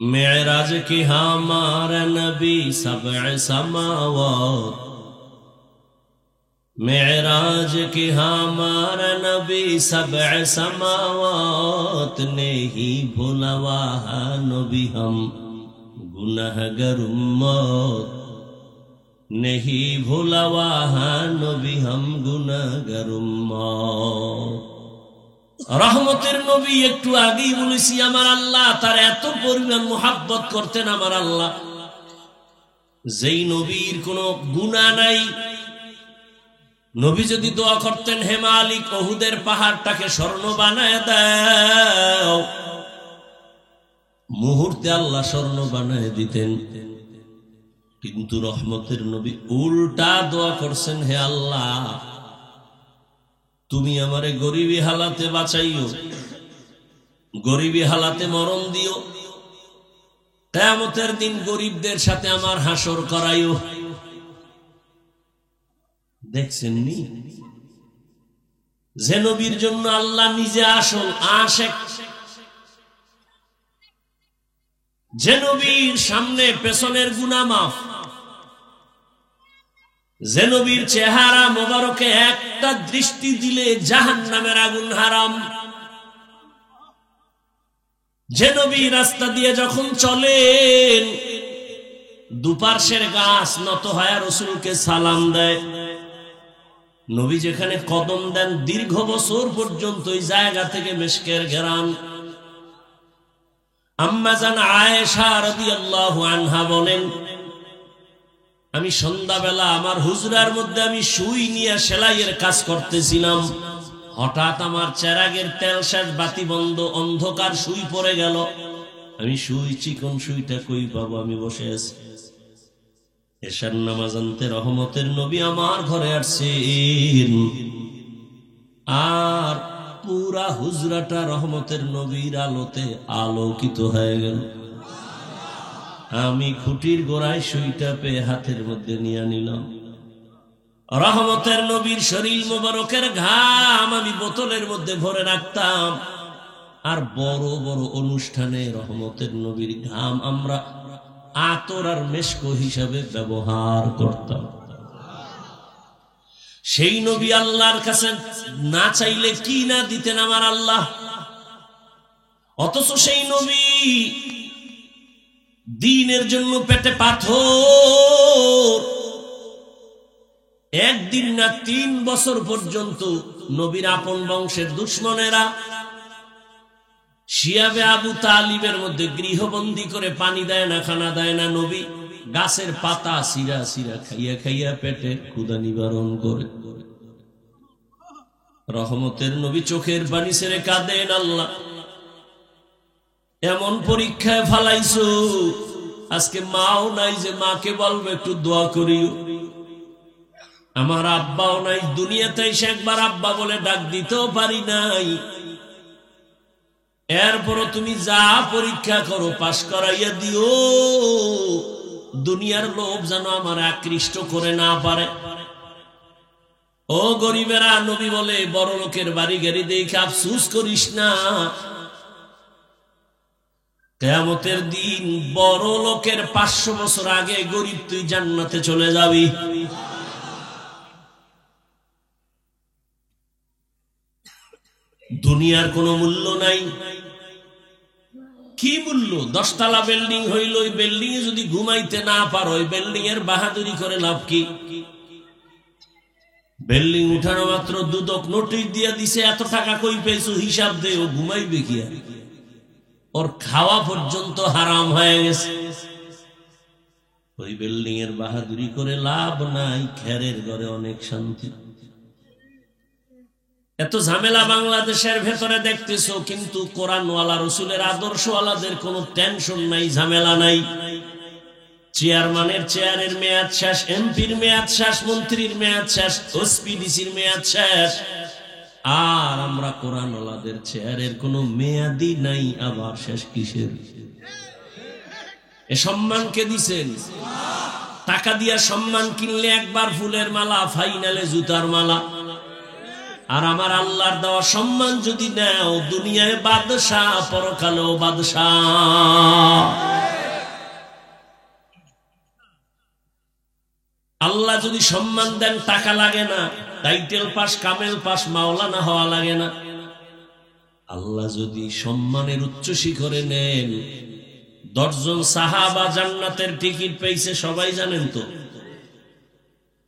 मेराज की हमारा नबी सबअ समावात, मेराज की हमारा नबी सबअ समावात, नहीं भूला वहा नबी हम गुनहगार उम्मत, नहीं भूला वहा नबी हम गुनहगार उम्मत। रहमतेर नबी একটু আগেই বলেছি আমার আল্লাহ তার এত পরিমাণ মোহাব্বত করতেন আমার আল্লাহ, যেই নবীর কোনো গুনাহ নাই। নবী যদি দোয়া করতেন হে মালিক উহুদের পাহাড়টাকে স্বর্ণ বানায় দাও, মুহূর্তে আল্লাহ স্বর্ণ বানায় দিতেন। কিন্তু রহমতের নবী উল্টা দোয়া করছেন, হে আল্লাহ তুমি আমারে গরিবী হালাতে বাঁচাইও, গরিবী হালাতে মরণ দিও, কিয়ামতের দিন গরিবদের সাথে আমার হাসর করাইও। দেখছেন নি যে নবীর জন্য আল্লাহ নিজে আসল আশিক, যে নবীর সামনে পেছনের গুনাহ মাফ, যে নবীর চেহারা মোবারকে একটা দৃষ্টি দিলে জাহান্নামের আগুন হারাম, যে নবী রাস্তা দিয়ে যখন চলেন দুপার্শ্বের গাছ নত হয় রাসূলকে সালাম দেয়, নবী যেখানে কদম দেন দীর্ঘ বছর পর্যন্ত ওই জায়গা থেকে মিশকের ঘেরান। আম্মা জান আয়েশা রাদিয়াল্লাহু আনহা বলেন, আমি সন্ধ্যাবেলা আমার হুজরার মধ্যে আমি সুই নিয়ে সেলাইয়ের কাজ করতেছিলাম, হঠাৎ আমার চেরাগের তেল শেষ, বাতি বন্ধ, অন্ধকার, সুই পড়ে গেল। আমি সুই, চিকন সুইটা কই পাবো? আমি বসে আছি, এশার নামাজ আনতে রহমতের নবী আমার ঘরে আসছেন, আর পুরা হুজরাটা রহমতের নবীর আলোতে আলোকিত হয়ে গেল। আমি খুঁটির গোড়ায় সুইটা পেয়ে হাতের মধ্যে নিয়ে নিলাম। রহমতের নবীর শরীর মোবারকের ঘাম আমি বোতলের মধ্যে ভরে রাখতাম, আর বড় বড় অনুষ্ঠানে রহমতের নবীর ঘাম আমরা আতর আর মেশক হিসাবে ব্যবহার করতাম। সেই নবী আল্লাহর কাছে না চাইলে কি না দিতেন আমার আল্লাহ, অথচ সেই নবী দ্বীনের জন্য পেটে পাথর, একদিন না 3 বছর পর্যন্ত নবীর আপন বংশের দুশমনেরা শিয়াবে আবু তালিবের মধ্যে গৃহবন্দী করে পানি দেয় না, খানা দেয় না। নবী গাছের পাতা সিরা সিরা খাইয়া খাইয়া পেটে ক্ষুধা নিবারণ করে। রহমতের নবী চোখের পানি ছেড়ে কাঁদেন, আল্লাহ এমন পরীক্ষায় ফালাইছো, আজকে মাও নাই যে মাকে বলবো একটু দোয়া করিও, আমার আব্বাও নাই, দুনিয়াতে এসে একবার আব্বা বলে ডাক দিতেও পারি নাই, এরপরও তুমি যা পরীক্ষা করো পাশ করাইয়া দিও, দুনিয়ার লোভ যেন আমার আকৃষ্ট করে না পারে। ও গরিবেরা, নবী বলে বড় লোকের বাড়ি গাড়ি দেখে আফসোস করিস না, কিয়ামতের দিন বড় লোকের 500 বছর আগে গরিব তুই জান্নাতে চলে যাবি। দুনিয়ার কোনো মূল্য নাই। কি মূল্য? 10 তলা বিল্ডিং হইল, ওই বিল্ডিং এ যদি ঘুমাইতে না পারো, ওই বিল্ডিং এর বাহাদুরি করে লাভ কি? বিল্ডিং উঠানো মাত্র দুদক নোটিশ দিয়ে দিছে, এত টাকা কই পেয়েছো হিসাব দে, ও ঘুমাইবে কি? ওর খাওয়া পর্যন্ত হারাম হয়ে গেছে। ওই বিল্ডিং এর বাহাদুরি করে লাভ নাই, খেরের ঘরে অনেক শান্তি। এত ঝামেলা বাংলাদেশের ভেতরে দেখতেছো, কিন্তু কোরআনওয়ালা রসুলের আদর্শওয়ালাদের কোনো টেনশন নাই, ঝামেলা নাই। চেয়ারম্যানের চেয়ারের মেয়াদ শেষ, এমপির মেয়াদ শেষ, মন্ত্রীর মেয়াদ শেষ, ওসপিডিসির মেয়াদ শেষ, আর আমরা কোরআনওয়ালাদের চেয়ারের কোনো মেয়াদই নাই, আবার শেষ কিসের? এ সম্মান কে দিছেন? টাকা দিয়া সম্মান কিনলে একবার ফুলের মালা, ফাইনালে জুতার মালা। আর আমার আল্লাহর দেওয়া সম্মান যদি নাও, দুনিয়ায় বাদশাহ, পরকালেও বাদশাহ। আল্লাহ যদি সম্মান দেন টাকা লাগে না, টাইটেল পাস কামেল পাস মাওলানা হওয়া লাগে না। আল্লাহ যদি সম্মানের উচ্চ শিখরে নেন, 10 জন সাহাবা জান্নাতের টিকিট পেয়েছে, সবাই জানেন তো।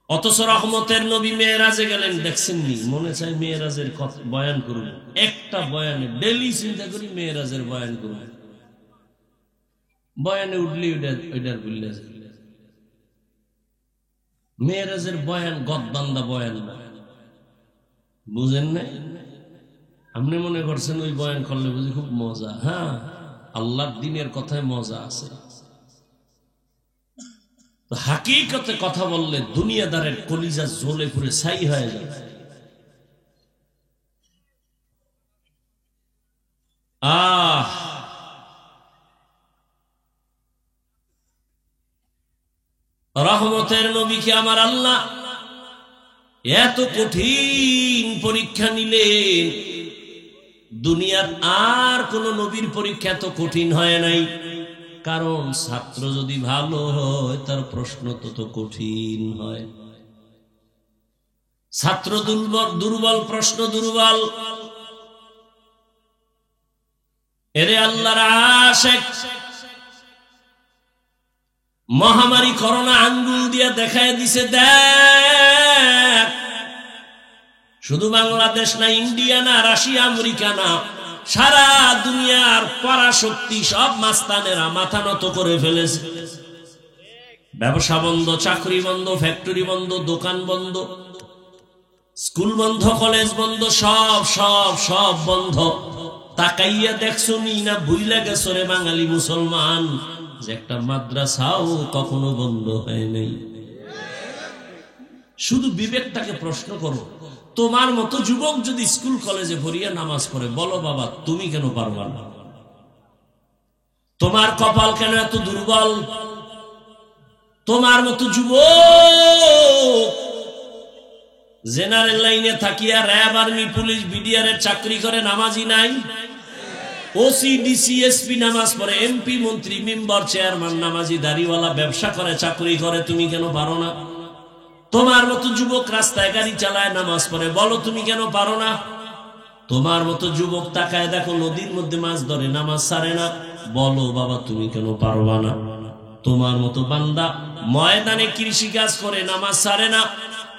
অথচ রহমতের নবী মেরাজে গেলেন, দেখছেননি? মনে চাই মেরাজের বয়ান করব, একটা বয়ানে ডেলি চিন্তা করি মেরাজের বয়ান করব, বয়ানে উঠলি ওইটার বললে মেরাজের বয়ান গদবান্দা বয়ান না, বুঝেন না? আপনি মনে করছেন ওই বয়ান করলে বুঝি খুব মজা? হ্যাঁ, আল্লাহর দ্বীনের কথায় মজা আছে। হাকিকতে কথা বললে দুনিয়াদারের কলিজা জ্বলে পুড়ে ছাই হয়ে যায়। রহমতের নবীকে আমার আল্লাহ এত কঠিন পরীক্ষা নিলেন, দুনিয়ার আর কোন নবীর পরীক্ষা এত কঠিন হয় নাই। কারণ ছাত্র যদি ভালো হয় তার প্রশ্ন তত কঠিন হয়। ছাত্র দুর্বল, প্রশ্ন দুর্বল। এরে আল্লাহর আশিক, মহামারী করোনা আঙ্গুল দিয়ে দেখায় দিছে, দেখ শুধু বাংলাদেশ না, ইন্ডিয়া না, রাশিয়া, আমেরিকা না, সারা দুনিয়ার পরাশক্তি সব মাস্তানেরা মাথা নত করে ফেলেছে। ব্যবসা বন্ধ, চাকরি বন্ধ, ফ্যাক্টরি বন্ধ, দোকান বন্ধ, স্কুল বন্ধ, কলেজ বন্ধ, সব সব সব বন্ধ। তাকাইয়া দেখছো নি না ভুইলা গেছো রে বাঙালি মুসলমান, যে একটা মাদ্রাসাও কখনো বন্ধ হয় নাই। শুধু বিবেকটাকে প্রশ্ন করো, তোমার মতো যুবক যদি স্কুল কলেজে ভরিয়া নামাজ পড়ে, বলো বাবা তুমি কেন পারবা না? তোমার কপাল কেন এত দুর্বল? তোমার মতো যুবক জেনারেল লাইনে থাকিয়া র্যাব, আর্মি, পুলিশ, বিডিআর এর চাকরি করে, নামাজি নাই। ওসি, ডিসি, এসপি নামাজ পড়ে, এমপি, মন্ত্রী, মেম্বার, চেয়ারম্যান নামাজি, দাড়িওয়ালা, ব্যবসা করে, চাকরি করে, তুমি কেন পারো না? তোমার মতো যুবক রাস্তায় গাড়ি চালায়, নামাজ পড়ে, বলো তুমি কেন পারো না? তোমার মতো যুবক তাকায় দেখো নদীর মধ্যে মাছ ধরে, নামাজ ছাড়ে না, বলো বাবা তুমি কেন পারবা না? তোমার মতো বান্দা ময়দানে কৃষি কাজ করে, নামাজ ছাড়ে না,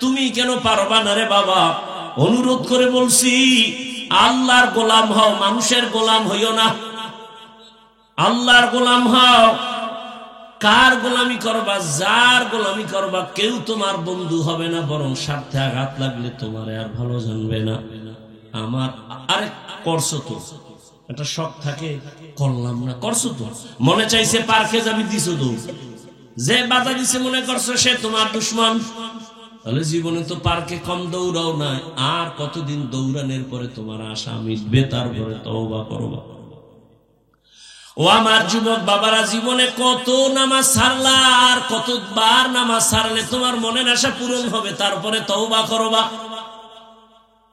তুমি কেন পারবা না রে বাবা? অনুরোধ করে বলছি, আল্লাহর গোলাম হও, মানুষের গোলাম হইও না। আল্লাহর গোলাম হও। কার গোলামি করবা? যার গোলামি করবা, কেউ তোমার বন্ধু হবে না, বরং স্বার্থে আঘাত লাগলে তোমারে আর ভালো জানবে না। আমার আরে করছো তো, একটা শখ থাকে, করলাম না, করছো তো, মনে চাইছে পার্কে যাবি, দিছো তো, যে বাধা দিছে মনে করছো সে তোমার দুশ্মন। তাহলে জীবনে তো পার্কে কম দৌড়াও নাই, আর কতদিন দৌড়ানোর পরে তোমার আশা মিটবে, তারপরে তওবা করবা। ও আমার যুবক বাবারা, জীবনে কত নামাজ ছাড়লা, আর কতবার নামাজ ছাড়লে তোমার মনের আশা পূরণ হবে, তারপরে তওবা করবা।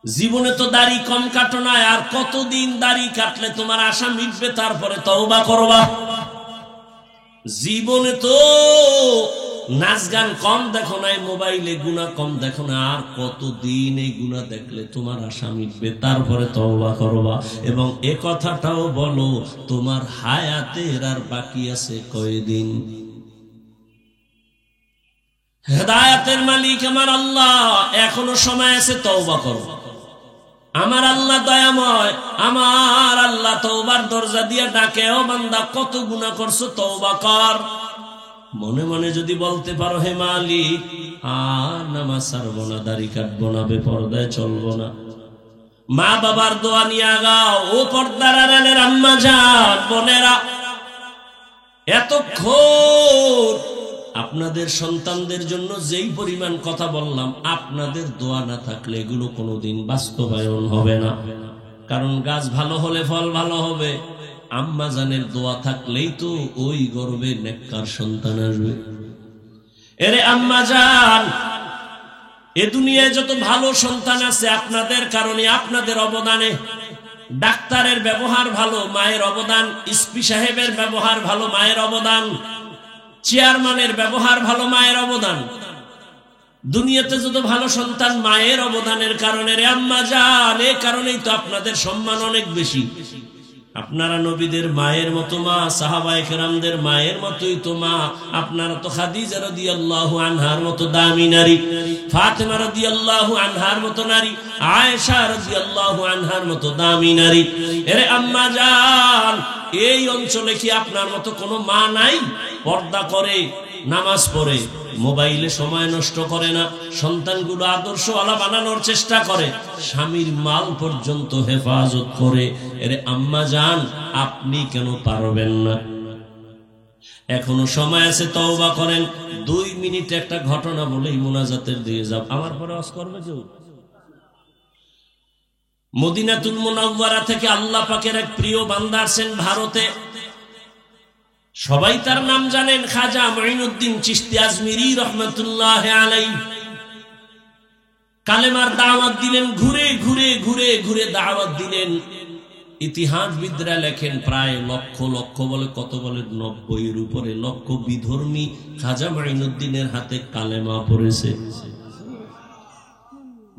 জীবনে তো দাড়ি কম কাটো না, আর কতদিন দাড়ি কাটলে তোমার আশা মিটবে, তারপরে তওবা করবা। জীবনে তো নাচ গান কম দেখো নাই, মোবাইলে গুনাহ কম দেখো না, আর কতদিন এই গুনাহ দেখলে তোমার আশা মিটবে, তারপরে তওবা করবা। এবং এ কথাটাও বলো, তোমার হায়াতের আর বাকি আছে কয়দিন? হেদায়েতের মালিক আমার আল্লাহ, এখনো সময় আছে, তওবা করো। আমার আল্লাহ দয়াময়, আমার আল্লাহ তওবার দরজা দিয়ে ডাকে, ও বান্দা কত গুনাহ করছো, তওবা কর। মনে মনে যদি বলতে পারো, হে মালিক আর নামাজ ছাড়বো না, দাড়ি কাটবো না, বেপরদায় চলবো না, মা বাবার দোয়া নিয়ে আগাও। ও পর্দার আড়ালের আম্মা জান, বোনেরা, এতক্ষণ আপনাদের সন্তানদের জন্য যেই পরিমাণ কথা বললাম, আপনাদের দোয়া না থাকলে এগুলো কোনোদিন বাস্তবায়ন হবে না। কারণ গাছ ভালো হলে ফল ভালো হবে, আম্মা জানের দোয়া থাকলেই তো ওই গর্বে নেককার সন্তান আসবে। এরে আম্মা জান, এ দুনিয়ায় যত ভালো সন্তান আছে আপনাদের কারণে, আপনাদের অবদানে। ডাক্তারের ব্যবহার ভালো, মায়ের অবদান। এসপি সাহেবের ব্যবহার ভালো, মায়ের অবদান। চেয়ারম্যানের ব্যবহার ভালো, মায়ের অবদান। দুনিয়াতে যত ভালো সন্তান মায়ের অবদানের কারণে রে আম্মা জান, এই কারণেই তো আপনাদের সম্মান অনেক বেশি। আপনারা নবীদের মায়ের মতো মা, সাহাবায়ে কেরামদের মায়ের মতোই তো মা। আপনারা তো খাদিজা রাদিয়াল্লাহু আনহার মতো দামি নারী, ফাতেমা রাদিয়াল্লাহু আনহার মতো নারী, আয়েশা রাদিয়াল্লাহু আনহার মতো দামি নারী। এরে আম্মা জান, এই অঞ্চলে কি আপনার মতো কোনো মা নাই? পর্দা করে, নামাজ পড়ে, মোবাইলে সময় নষ্ট করে না, সন্তানগুলো আদর্শওয়ালা বানানোর চেষ্টা করে, স্বামীর মাল পর্যন্ত হেফাজত করে। এরে আম্মা জান, আপনি কেন পারবেন না? এখনো সময় আছে, তওবা করেন। 2 মিনিট একটা ঘটনা বলেই মুনাজাতের দিয়ে যাব। আমার পরে ওয়াজ করবে কেউ? মদিনাতুল মুনাওয়ারা থেকে আল্লাহ পাকের এক প্রিয় বান্দা আসেন ভারতে। সবাই তার নাম জানেন, খাজা মুঈনুদ্দিন চিশতি আজমিরি রহমাতুল্লাহ আলাইহি। কালেমার দাওয়াত দিলেন, ঘুরে ঘুরে ঘুরে ঘুরে দাওয়াত দিলেন। ইতিহাসবিদরা লেখেন প্রায় লক্ষ লক্ষ, বলে কত, বলে 90-এর উপরে লক্ষ বিধর্মী খাজা মুঈনুদ্দিনের হাতে কালেমা পড়েছে।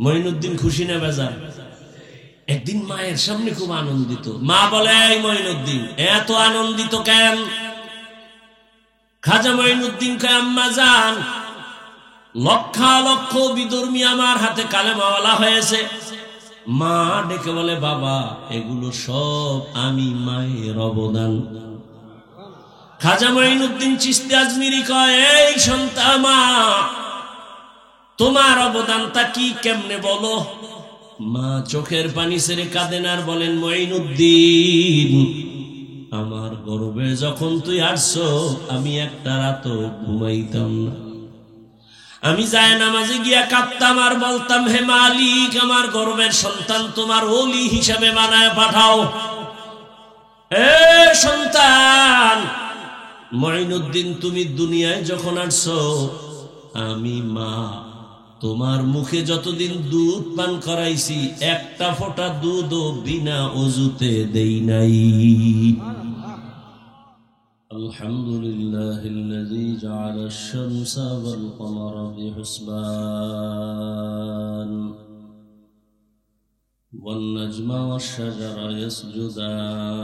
মুঈনুদ্দিন খুশি না বেজার? একদিন মায়ের সামনে খুব আনন্দিত। মা বলে, এই মুঈনুদ্দিন এত আনন্দিত কেন? খাজা মুঈনুদ্দিন কয়, আম্মা জান, লক্ষ লক্ষ বিধর্মী আমার হাতে কালেমাওয়ালা হয়েছে। মা ডেকে বলে, বাবা এগুলো সব আমি মায়ের অবদান। খাজা মুঈনুদ্দিন চিশতি আজমিরি কয়, এই সন্তান, মা তোমার অবদানটা কি, কেমনে বলো? মা চোখের পানি ছেড়ে কাঁদেন আর বলেন, মুঈনুদ্দিন, আমার গর্বে যখন তুই আসছো, আমি একটা রাতও ঘুমাইতাম না। আমি যায় নামাজে গিয়া কাঁদতাম আর বলতাম, হে মালিক, আমার গর্বের সন্তান তোমার ওলি হিসাবে বানায় পাঠাও। এ সন্তান মুঈনুদ্দিন, তুমি দুনিয়ায় যখন আসছো, আমি মা তোমার মুখে যতদিন দুধ পান করাইছি, একটা ফোঁটা দুধও বিনা ওযুতে দেই নাই। আলহামদুলিল্লাহিল্লাযী জাআলাশ শামসা ওয়াল কমারা বিহুসবান ওয়ান নাজমা ওয়াশ শাজারা ইয়াসজুদান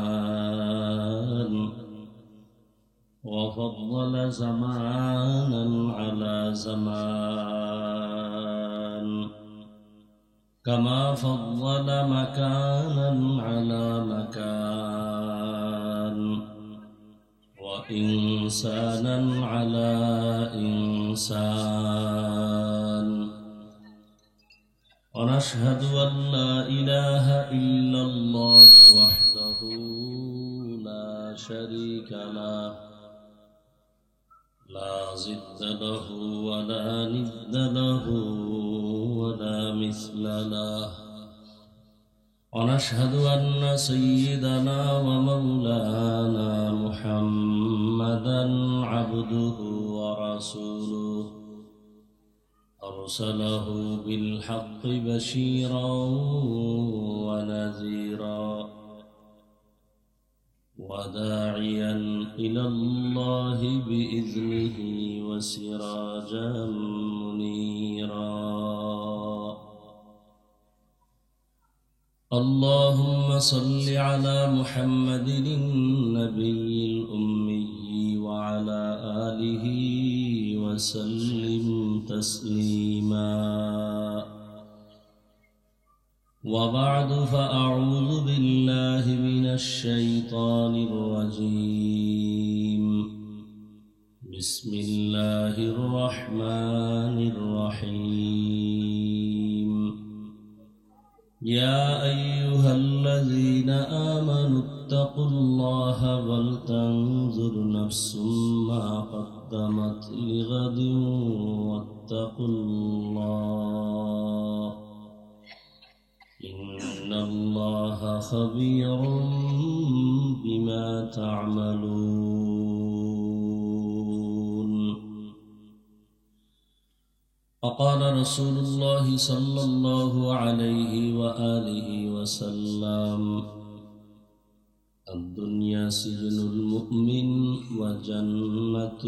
ওয়া ফাদ্দালা জামানান আলা জামান কামা ফাদ্দালা মাকানান আলা মাকান وإنسانا على إنسان ونشهد أن لا إله إلا الله وحده لا شريك له لا ضد له ولا ند له ولا مثل له ونشهد أن سيدنا ومولانا محمدا عبده ورسوله أرسله بالحق بشيرا ونذيرا وداعيا إلى الله بإذنه وسراجا منيرا اللهم صل على محمد النبي الأمي وعلى آله وسلم تسليما وبعد فأعوذ بالله من الشيطان الرجيم بسم الله الرحمن الرحيم يا أيها الذين آمنوا اتقوا الله ولتنظر نفس ما قدمت لغد واتقوا الله إن الله خبير بما تعملون وقال رسول الله صلى الله عليه وآله وسلم الدنيا سجن المؤمن وجنة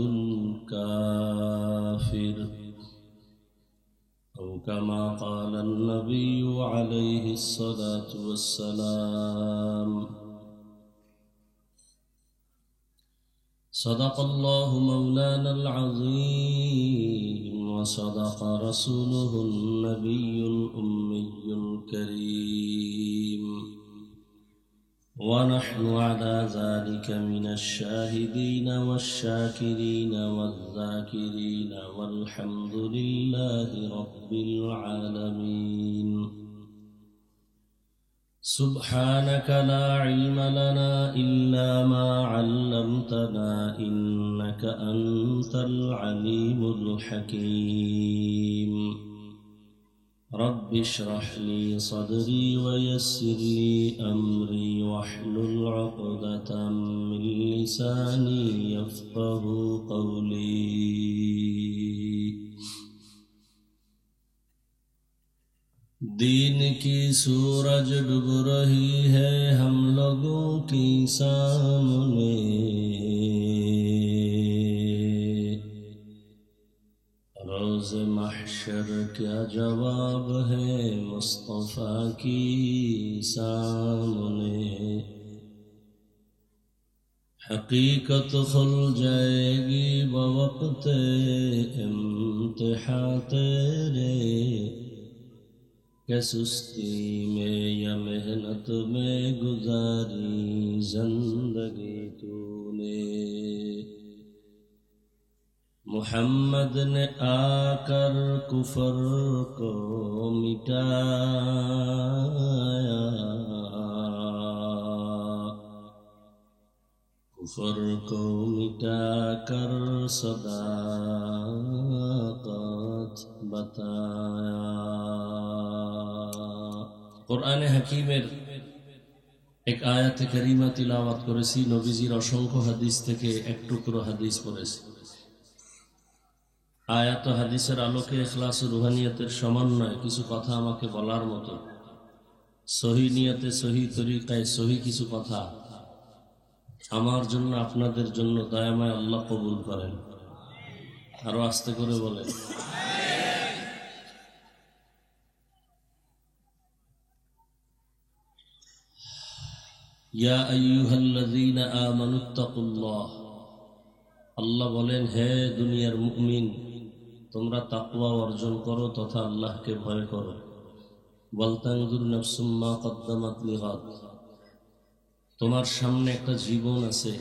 الكافر أو كما قال النبي عليه الصلاة والسلام. صدق الله مولانا العظيم وصدق رسوله النبي الأمي الكريم، ونحن على ذلك من الشاهدين والشاكرين والذاكرين، والحمد لله رب العالمين. سبحانك لا علم لنا إلا ما علمتنا إنك أنت العليم الحكيم. رب اشرح لي صدري ويسر لي أمري واحلل عقدة من لساني يفقه قولي. دین کی سورج ڈوب رہی ہے ہم لوگوں کی سامنے، روز محشر کیا جواب ہے مصطفیٰ کی سامنے. حقیقت کھل جائے گی بوقت امتحان تیرے، کہ سستی میں یا محنت میں گزاری زندگی تو نے. محمد نے آ کر کفر کو مٹایا، کفر کو مٹا کر صداقت بتایا. কোরআনে হাকিমের এক আয়াতে কারিমা তিলাওয়াত করেছি, নবীজির অসংখ্য হাদিস থেকে এক টুকরো হাদিস পড়েছি। আয়াত ও হাদিসের আলোকে ইখলাস ও রুহানিয়তের সমন্বয়ে কিছু কথা আমাকে বলার মতো, সহি নিয়তে সহি তরিকায় সহি কিছু কথা আমার জন্য আপনাদের জন্য দয়াময় আল্লাহ কবুল করেন। আরো আস্তে করে বলেন। ইয়া আইয়ুহাল্লাযীনা আমানুত্তাকুল্লাহ, আল্লাহ বলেন, হে দুনিয়ার মুমিন, তোমরা তাকওয়া অর্জন করো তথা আল্লাহকে ভয় করো। ওয়ালতানজুর নাফসুম মা কদ্দামাত লিগাদ, তোমার সামনে একটা জীবন আছে,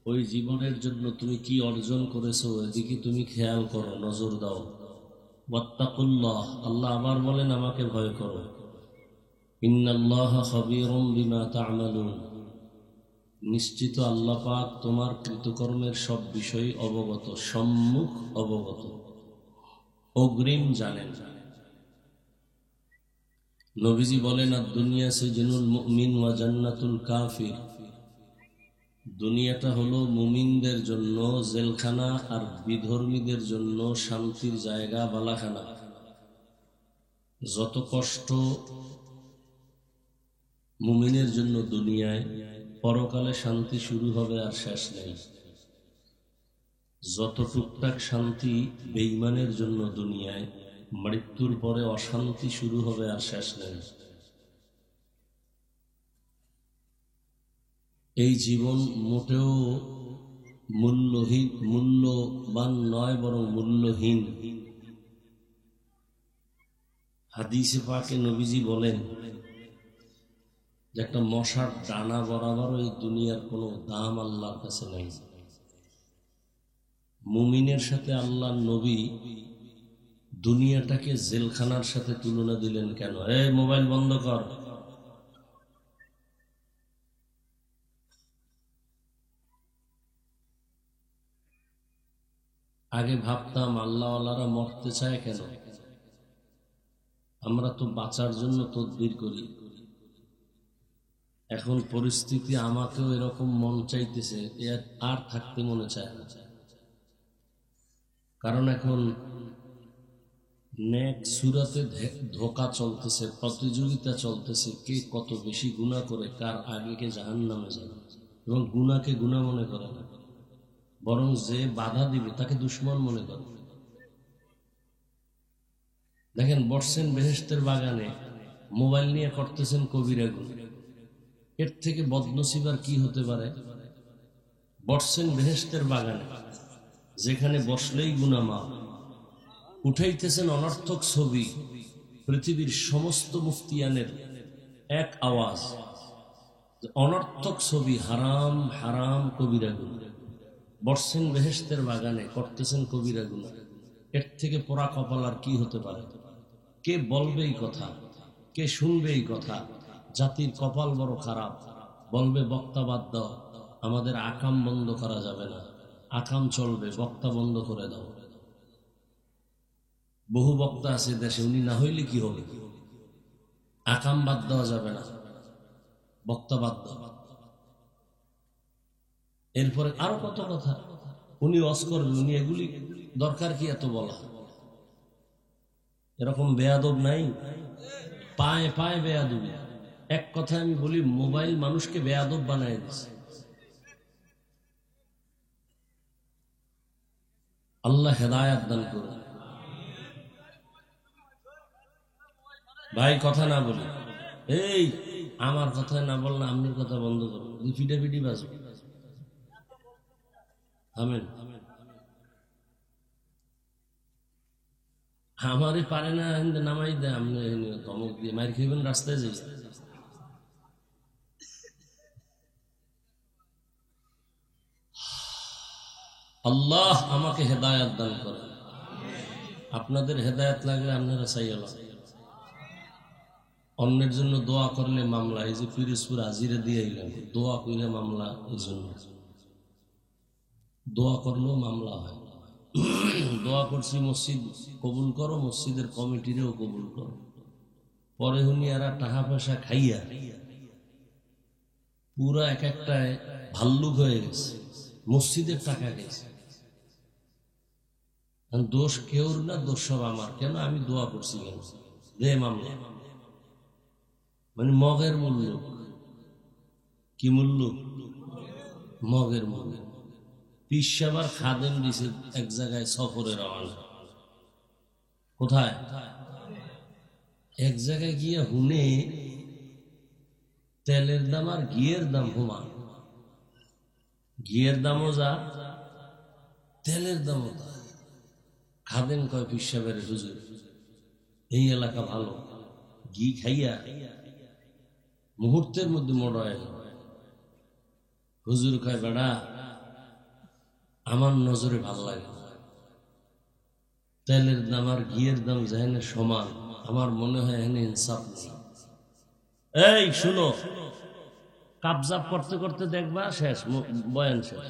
ওই জীবনের জন্য তুমি কি অর্জন করেছো এদিকে তুমি খেয়াল করো, নজর দাও। ওয়াত্তাকুল্লাহ, আল্লাহ আবার বলেন আমাকে ভয় করো। ইন্নাল্লাহা খাবীরুম বিমা তা'মালুন, নিশ্চিত আল্লাহ পাক তোমার কৃতকর্মের সব বিষয় অবগত, সম্মুখ অবগত, অগ্রিম জানেন। নবীজি বলেন, আদ-দুনিয়া সিজনুল মুমিন ওয়া জান্নাতুল কাফির, দুনিয়াটা হলো মুমিনদের জন্য জেলখানা আর বিধর্মীদের জন্য শান্তির জায়গা, বালাখানা। যত কষ্ট মুমিনের জন্য দুনিয়ায়, পরকালে শান্তি শুরু হবে আর শেষ নেই। যত টুকটাক শান্তি বেঈমানের জন্য দুনিয়ায়, মৃত্যুর পরে অশান্তি শুরু হবে আর শেষ নেই। এই জীবন মোটেও মূল্যবান নয়, বরং মূল্যহীন। হাদিসে পাকে নবীজি বলেন যে একটা মশার ডানা বরাবর এই দুনিয়ার কোনো দাম আল্লাহর কাছে নাই। মুমিনের সাথে আল্লাহ নবী দুনিয়াটাকে জেলখানার সাথে তুলনা দিলেন কেন? এই মোবাইল বন্ধ কর। আগে ভাবতাম আল্লাহওয়ালারা মরতে চায় কেন? আমরা তো বাঁচার জন্য তদবির করি। এখন পরিস্থিতি আমাকেও এরকম মন চাইতেছে, আর থাকতে মনে চায় না। কারণ এখন নেক সুরাতে ধোঁকা চলতেছে, প্রতিযোগিতা চলতেছে, কে কত বেশি গুনাহ করে, কার আগে কে জাহান্নামে যাবে। এবং গুনাহকে গুনাহ মনে করে না, বরং যে বাধা দিবে তাকে দুশ্মন মনে করে। দেখেন বসছেন বেহেশতের বাগানে, মোবাইল নিয়ে করতেছেন কবিরা গুনাহ। এর থেকে বদনসিবার কি হতে পারে? বসছেন বেহেশতের বাগানে, যেখানে বসলেই গুনাহ মাফ। উঠাইতেছেন অনর্থক ছবি, পৃথিবীর সমস্ত মুফতিয়ানের এক আওয়াজ, অনর্থক ছবি হারাম, হারাম, কবিরা গুনাহ। বসছেন বেহেশতের বাগানে, করতেছেন কবিরা গুনাহ। এর থেকে পোড়া কপাল আর কি হতে পারে? কে বলবে এই কথা? কে শুনবে এই কথা? জাতির কপাল বড় খারাপ। বলবে বক্তা বাদ দাও, আমাদের আকাম বন্ধ করা যাবে না, আকাম চলবে, বক্তা বন্ধ করে দাও। বহু বক্তা আছে দেশে, উনি না হইলে কি হবে? আকাম বাদ দেওয়া যাবে না, বক্তা বাদ দাও। এরপরে আরো কত কথা উনি ওয়াজ করবেন, উনি এগুলি দরকার কি এত বলা? এরকম বেয়াদব নাই? পায়ে পায়ে বেয়াদবি। এক কথা আমি বলি, মোবাইল মানুষকে বেয়াদব বানায় দিচ্ছে। আল্লাহ হেদায়াত দান করুন। ভাই কথা না বলি, এই আমার কথা না বল না, আপনার কথা বন্ধ করুন, ফিটাফিটি বাজবে। আমেন। আমারে পারে না নামাই দেয়, আপনি ধমক দিয়ে মার খেবেন রাস্তায় যাই। আল্লাহ আমাকে হেদায়াত দান করেন। আপনাদের হেদায়াত লাগলে আপনারা চাইয়া। অন্যের জন্য দোয়া করলে মামলা, এই যে পিরোজপুর হাজিরে দিয়ে এলাম, দোয়া করলে মামলা, এই জন্য দোয়া করলেও মামলা হয়। দোয়া করছি মসজিদ কবুল করো, মসজিদের কমিটিরেও কবুল করো। পরে হুনিয়ারা টাকা পয়সা খাইয়া পুরা এক একটায় ভাল্লুক হয়ে গেছে, মসজিদের টাকা গেছে। দোষ কেউর না, দোষ সব আমার। কেন? আমি দোয়া করছি কেন? রে মামলা। মানে মগের মূল্য কি? মূল্য মগের মূল্য। পিসাবার খাদেম দিছে এক জায়গায় সফরে রওনা। কোথায়? এক জায়গায় গিয়ে হুনে তেলের দাম আর ঘিয়ের দাম সমান। ঘিয়ের দামও যা, তেলের দামও তা। খাদেম কয় পিসাবের, হুজুর এই এলাকা ভালো, ঘি খাইয়া মুহূর্তের মধ্যে মোড় হয়ে গেল। হুজুর কয়, বেড়া আমার নজরে ভাল লাগে না, তেলের দাম আর ঘিয়ের দাম যেখানে সমান, আমার মনে হয় এখানে ইনসাফ নেই। এই শুনো, কাবজাব করতে করতে দেখবা শেষ, বয়ান শেষ।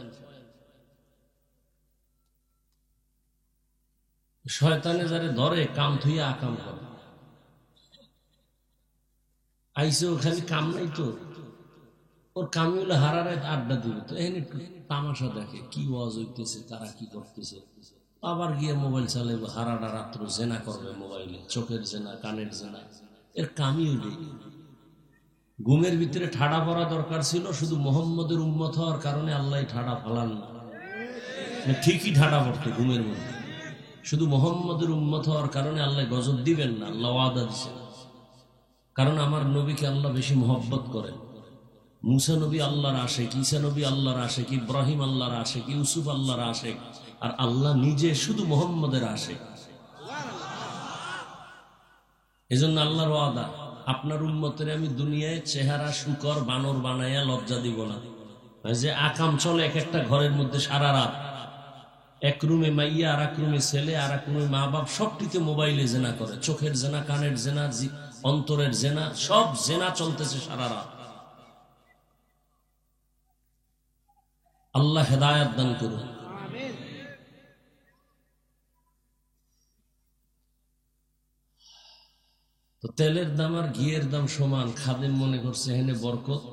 শয়তানে যারে ধরে কাম থুইয়া আকাম করে। আইসে ও খালি কাম নাই তো, ওর কামি হলে হারারায় আড্ডা দিবে, তো এখানে একটু তামাশা দেখে কি ওয়াজ হইতেছে, তারা কি করতেছে। আবার গিয়ে মোবাইল চালাইবে, হারাটা রাত্র জেনা করবে মোবাইলে, চোখের জেনা, কানের জেনা। এর কামি হইলে ঘুমের ভিতরে ঠাডা পড়া দরকার ছিল, শুধু মোহাম্মদের উম্মত হওয়ার কারণে আল্লাহ ঠাডা ফালান না। ঠিকই ঠাডা পড়তো ঘুমের মধ্যে, শুধু মোহাম্মদের উম্মত হওয়ার কারণে আল্লাহ গজব দিবেন না, আল্লাহ ওয়াদা দিছে। কারণ আমার নবীকে আল্লাহ বেশি মহব্বত করেন। মুসা নবী আল্লাহর আশেক, ঈসা নবী আল্লাহর আশেক, ইব্রাহিম আল্লাহর আশেক, ইউসুফ আল্লাহর আশেক, আর আল্লাহ নিজে শুধু মোহাম্মদের আশেক। এজন্য আল্লাহর ওয়াদা, আপনার উম্মতের আমি দুনিয়ায় চেহারা শুকর বানর বানাইয়া লজ্জা দিব না। যে আকাম চলে এক একটা ঘরের মধ্যে সারা রাত, এক রুমে মাইয়া, আর এক রুমে ছেলে, আর এক রুমে মা বাপ, সবটিতে মোবাইলে জেনা করে, চোখের জেনা, কানের জেনা, অন্তরের জেনা, সব জেনা চলতেছে সারা রাত। আল্লাহ হেদায়াত দান করুন। তো তেলের দাম আর ঘিয়ের দাম সমান। খাদেম মনে করছে এখানে বরকত,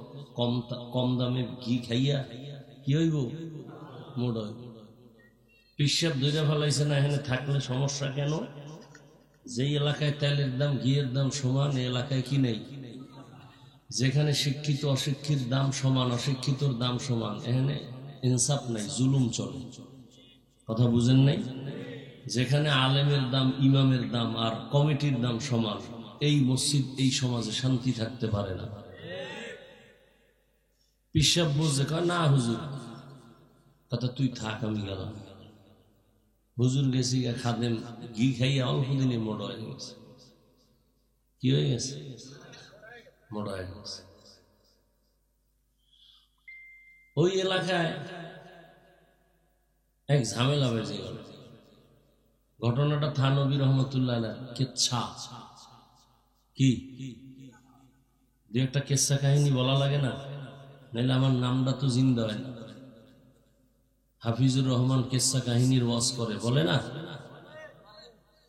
কম দামে ঘি খাইয়া কি হইব? মোড় হইব। পিসাব ধরে ফেলাইছে না, এখানে থাকলে সমস্যা কেন? যেই এলাকায় তেলের দাম ঘিয়ের দাম সমান, এই এলাকায় কি নেই? যেখানে শিক্ষিত অশিক্ষিত দাম সমান, অশিক্ষিতর দাম সমান, এখানে ইনসাফ নাই, জুলুম চলে। কথা বুঝেন নাই? যেখানে আলেমের দাম, ইমামের দাম আর কমিটির দাম সমান, এই মসজিদ, এই সমাজে শান্তি থাকতে পারে না। পিসাব বুঝে কয় না হুজুর, কথা তুই থাক, আমি গেলাম। হুজুর গেছি খাদেম ঘি খাইয়া অল্প দিনে মোড় হয়ে গেছে। কি হয়ে গেছে? মোড় হয়ে গেছে। ওই এলাকায় এক ঝামেলা বেজে গেল। ঘটনাটা থানবী রহমতুল্লাহ কেচ্ছা, কি দু একটা কেচ্ছা কাহিনী বলা লাগে না, নাইলে আমার নামটা তো জিন্দা হয় না। হাফিজুর রহমান কেচ্ছা কাহিনীর ওয়াজ করে, বলে না,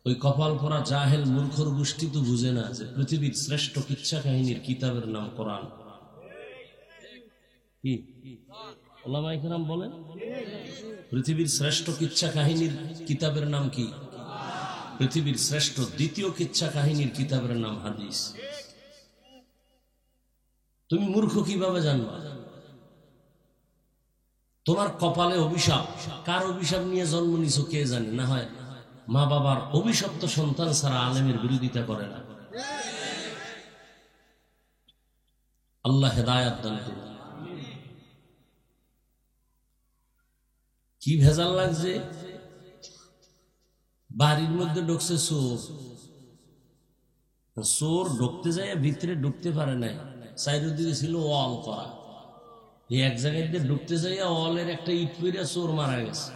ওই কপাল পরা জাহেল মূর্খর গোষ্ঠী তো বুঝে না যে পৃথিবীর শ্রেষ্ঠ কিচ্ছা কাহিনীর কিতাবের নাম কোরআন। কি ওলামায়ে কেরাম বলেন? পৃথিবীর শ্রেষ্ঠ কিচ্ছা কাহিনীর কিতাবের নাম কি? পৃথিবীর শ্রেষ্ঠ দ্বিতীয় কিচ্ছা কাহিনীর কিতাবের নাম হাদিস। তুমি মূর্খ কিভাবে জানবা? তোমার কপালে অভিশাপ, কার অভিশাপ নিয়ে জন্ম নিছো কে জানে। না হয় মা বাবার অভিশপ্ত সন্তান ছাড়া আলেমের বিরোধিতা করে না। আল্লাহ হেদায়েত দান করুন। কি ভেজাল লাগছে, বাড়ির মধ্যে ঢুকছে চোর। চোর ঢুকতে যায় ভিতরে ঢুকতে পারে নাই, চারিদিকে ছিল ওয়াল করা। এই এক জায়গায় ঢুকতে যাইয়া ওয়ালের একটা ইট পড়ে চোর মারা গেছে।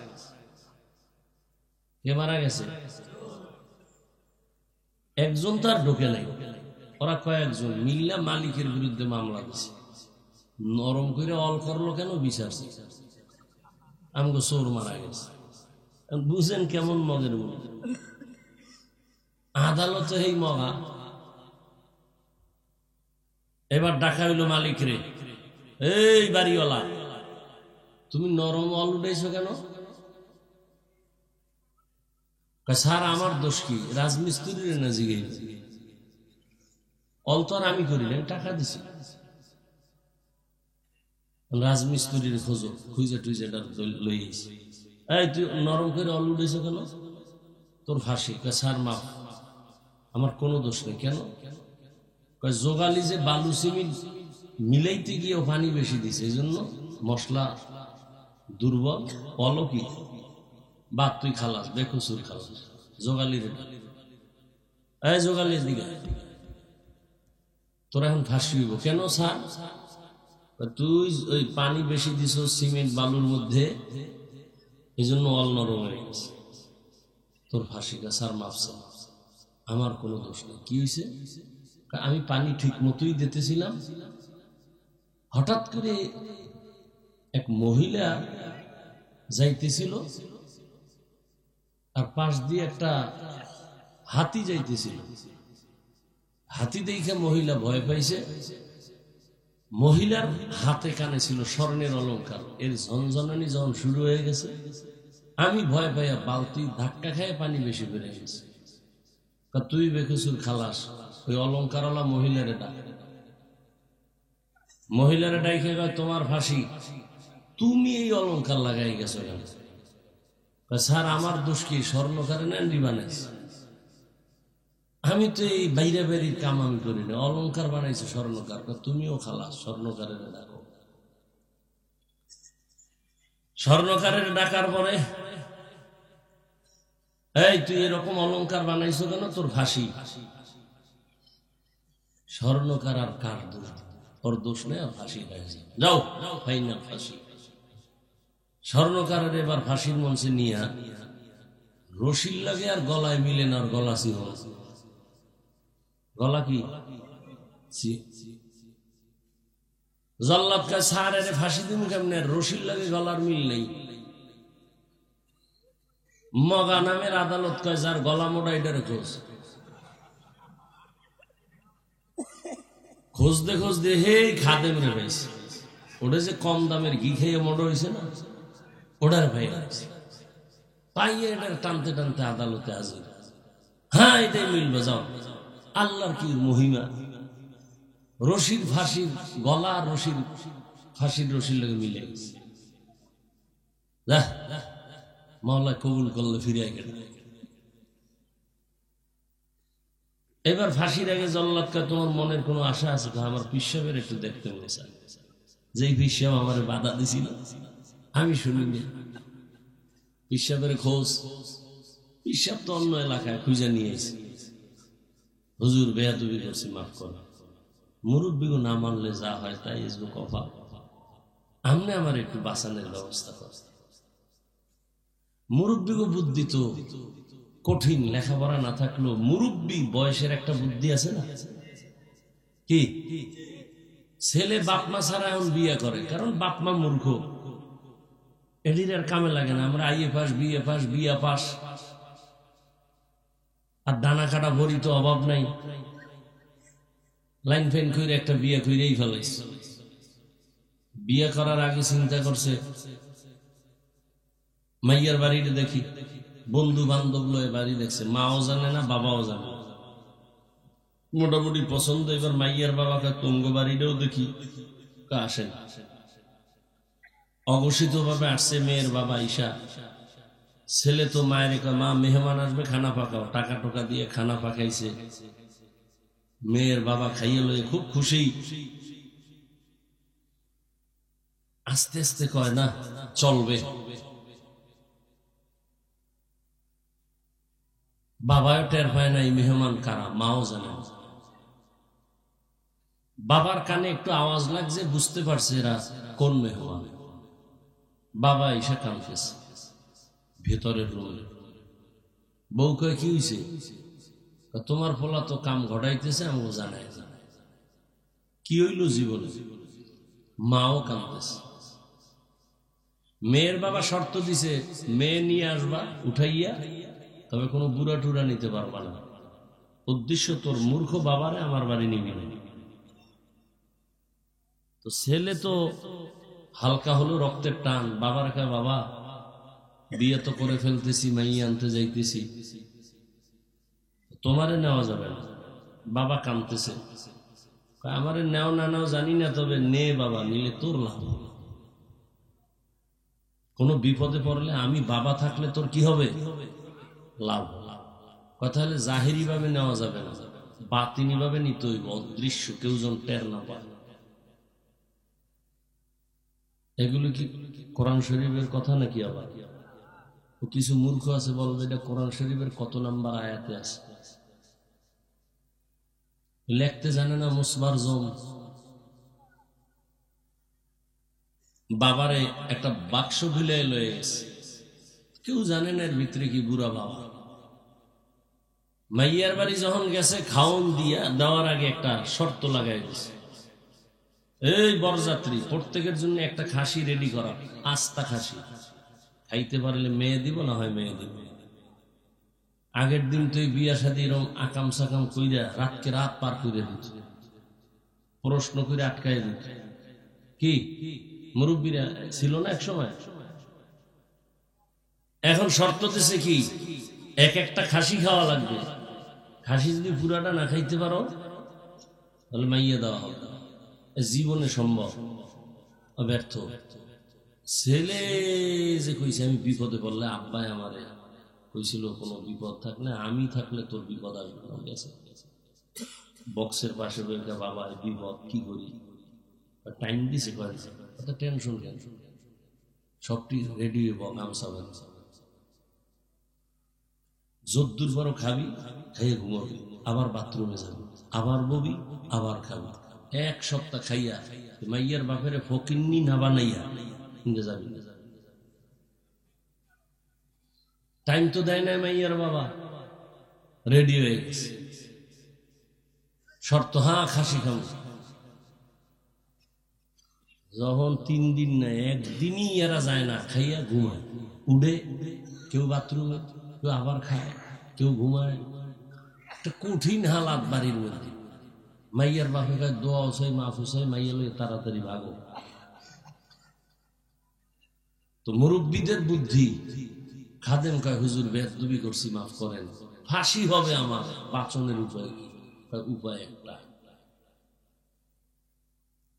কে মারা গেছে? একজন তার ঢুকে নাই, ওরা কয়েকজন মিল্লা মালিকের বিরুদ্ধে মামলা দিছে। নরম করে অল করলো কেন? বিচার আমগো চোর মারা গেছে। বুঝেন কেমন মগের মধ্যে আদালতে এই মগা। এবার ডাকা হইল মালিক রে, এই বাড়িওয়ালা, তুমি নরম অল উঠাইছো কেন? স্যার আমার দোষ কি? রাজমিস্ত্রির না জিগে অল তো আর আমি করি না, টাকা দিছি। রাজমিস্ত্রির খোঁজো, খুঁজে টুইজে লই আইছি। এই তুই নরম করে অল উঠেছো কেন? তোর ফাঁসি। স্যার মাফ, আমার কোনো দোষ নেই। কেন? জোগালি যে বালু সিমেন্ট মিলাইতে গিয়ে পানি বেশি দিছে, এই জন্য মশলা দুর্বল। অল কি বাদ, তুই খালাস, বেকসুর খালাস। জোগালির এই জোগালির দিকে তোরা এখন ফাঁসি হইব কেন? স্যার তুই ওই পানি বেশি দিছ সিমেন্ট বালুর মধ্যে, এই জন্য অল নরম হয়ে গেছে, তোর ফাঁসি। স্যার মাফ, আমার কোনো দোষ নেই। কি হয়েছে? আমি পানি ঠিক মতোই দিতেছিলাম, হঠাৎ করে এক মহিলা যাইতেছিল, আর পাশ দিয়ে একটা হাতি যাইতেছিল। হাতি দেখে মহিলা ভয় পাইছে। মহিলার হাতে কানে ছিল স্বর্ণের অলংকার। এর ঝনঝনানি যখন শুরু হয়ে গেছে, আমি ভয় পাইয়া বালতি ধাক্কা খায় পানি বেশি বেড়ে গেছে। তুই বেকসুর খালাস। ওই অলংকারওয়ালা মহিলারে ডাক, মহিলারে ডাইকে কয় তোমার ফাঁসি, তুমি এই অলংকার লাগাই গেছো কেন? স্যার আমার দোষ কি? স্বর্ণকারে ন্যান্ডি বানাইছে, আমি তো এই বাইরে বেরির কাম আমি করি না, অলংকার বানাইছে স্বর্ণকার। তুমিও খালাস, স্বর্ণকারের ডাকো। স্বর্ণকারের ডাকার পরে, এই তুই এরকম অলংকার বানাইছো কেন? তোর ফাঁসি। স্বর্ণকার আর কার দোষ? ওর দোষ নেই, আর ফাঁসি হয়েছে। যাও ফাইনাল ফাঁসি। স্বর্ণকারের এবার ফাঁসির মঞ্চে নিয়ে রশির লাগে আর গলায় মিলে না, আর গলা ছিল গলা কি জল্লাদ কা সারে ফাঁসি দিন কেমনে? রশির লাগে গলার মিল নেই। মগা নামের আদালত কয় যার গলা মোটা এটারে খোঁজ। খুঁজতে খুঁজতে হে খাদেম রে পাইছে। ওটা যে কম দামের ঘি খেয়ে মোটা হয়েছে না, ওটার ভাই পাইয়ে এটার টানতে টানতে আদালতে হাজির। হ্যাঁ এটাই মিলবে, যাও। আল্লাহর কি মহিমা! রশির ফাঁসির গলা, রশির ফাঁসির রশির লাগে মিলে গেছে। মাওলা কবুল করলে ফিরে গেল। এবার ফাঁসির আগে জল্লাদ কয় তোমার মনের কোনো আশা আছে? আমার পিসাবের একটু দেখতে মনে চায়। যেই পিসাব আমার বাধা দিছিল আমি শুনিনি। পিসাবের খোঁজ, পিসাব তো অন্য এলাকায় খুঁজে নিয়েছি। হুজুর বেয়াদবি করছি, মাফ করো। মুরব্বীকে না মানলে যা হয় তাই ইসবো কফা, আমনে আমার একটু বাঁচানোর ব্যবস্থা কর। মুরব্বীকে বুদ্ধি তো কঠিন, লেখাপড়া না থাকলেও মুরব্বী বয়সের একটা বুদ্ধি আছে না? কি ছেলে বাপমা ছাড়া এখন বিয়ে করে, কারণ বাপমা মূর্খ, এটির আর কামে লাগে না। আমরা আইএ পাস, বিএ পাস, বিয়া পাস, আর দানা কাটা ভরি তো অভাব নাই। লাইন ফাইন করে একটা বিয়ে করেই ফেলাইছে। বিয়ে করার আগে চিন্তা করছে মাইয়ার বাড়িতে দেখি, বন্ধু বান্ধব লয়ে বাড়ি দেখছে, মাও জানে না বাবাও জানে না, মোটামুটি পছন্দ। এবার মাইয়ার বাবাকে তুঙ্গ বাড়িটাও দেখি, আসেন অঘোষিত ভাবে আসছে মেয়ের বাবা ঈশা। ছেলে তো মায়ের মা মেহমান আসবে খানা পাকাও, টাকা টোকা দিয়ে খানা পাকাইছে। মেয়ের বাবা খাইয়ে লয়ে খুব খুশি। আস্তে আস্তে কয় না চলবে। বাবাও টের পায় না এই মেহমান কারা, মাও জানে না। বাবার কানে একটু আওয়াজ লাগছে, বুঝতে পারছে এরা কোন মেহমান। বাবা ঈশা কাঁদতেছে ভেতরের রুমে। বউ কয় কি হয়েছে? তোমার পোলা তো কাম ঘটাইতেছে, আমাকে জানাই কি হইল জীবনে। মাও কাঁদতেছে। মেয়ের বাবা শর্ত দিছে, মেয়ে নিয়ে আসবা উঠাইয়া, তবে কোনো বুড়া টুরা নিতে পারবা না। উদ্দেশ্য তোর মূর্খ বাবারে আমার বাড়ি নিবি না। তো ছেলে তো হালকা হলো রক্তের টান, বাবার কাছে বাবা বিয়ে তো করে ফেলতেছি, মাইয়া আনতে যাইতেছি, তোমারে নেওয়া যাবে না। বাবা কাঁদতেছে, আমারে নেও না নাও জানি না, তবে নে বাবা, নিলে তোর লাভ। কোনো বিপদে পড়লে আমি বাবা থাকলে তোর কি হবে? লাভ। কথা হলে জাহেরি ভাবে নেওয়া যাবে না, বাতিনি ভাবে নিতে হইব, অদৃশ্য, কেউ যেন টের না পায়। এগুলো কি কোরআন শরীফের কথা নাকি? আবার কিছু মূর্খ আছে বলবে এটা কোরআন শরীফের কত নাম্বার আয়াতে আছে। লিখতে জানে না মুসবার জম। বাবারে একটা বাক্স ঢুলে লয়ে গেছে, কেউ জানে না এর ভিতরে কি। বুড়া বাবা মাইয়ার বাড়ি যখন গেছে, খাওন দিয়া দেওয়ার আগে একটা শর্ত লাগাই দিছে, এই বরযাত্রী প্রত্যেকের জন্য একটা খাসি রেডি করা, আস্তা খাসি, খাইতে পারলে মেয়ে দিব, না হয় মেয়ে দিব। আগের দিন তো এই বিয়া শাদী এরকম আকাম সাকাম কইরা রাতকে রাত পার করে দিত, প্রশ্ন করে আটকাই দিত। কি মুরব্বীরা ছিল না এক সময়? এখন শর্ত দিছে কি, এক একটা খাসি খাওয়া লাগবে। খাসি যদি পুরাটা না খাইতে পারো তাহলে মাইয়া দেওয়া হবে। জীবনে সম্ভব, ব্যর্থ। ছেলে যে কইছে আমি বিপদে পড়লে, আব্বাই আমারে কইছিল কোনো বিপদ থাকলে, আমি থাকলে তোর বিপদ আসবে না। গেছে বক্সের পাশে বইটা, বাবা বিপদ কি করি, টাইম দিছে কয়েছে, টেনশন টেনশন সবটি রেডি হইব, গামছা বামছা যদ্দূর পরও খাবি, খাইয়ে ঘুমাবি, আবার বাথরুমে যাবি, আবার ববি, আবার খাবি। এক সপ্তাহ খাইয়া মাইয়ার বাপেরে ফকিন্নি না বানাইয়া কিনতে যাবি। টাইম তো দেয় না মাইয়ার বাবা, রেডি হয়ে গেছে। শর্ত, হ্যাঁ খাসি খাবো। যখন 3 দিন না, একদিনই এরা যায় না, খাইয়া ঘুমায়, উঠে কেউ বাথরুমে, কেউ আবার খায়, কেউ ঘুমায়। একটা কঠিন হালাত বাড়ির মধ্যে। মাইয়ার বাপে কাছে দোয়া হসাই, মাফ হসাই, মাইয়া লই তাড়াতাড়ি ভাগো। তো মুরব্বীদের বুদ্ধি, খাদেম কয় হুজুর বেদবি করছি, মাফ করেন, ফাঁসি হবে আমার, বাঁচনের উপায় কি? উপায় একটা,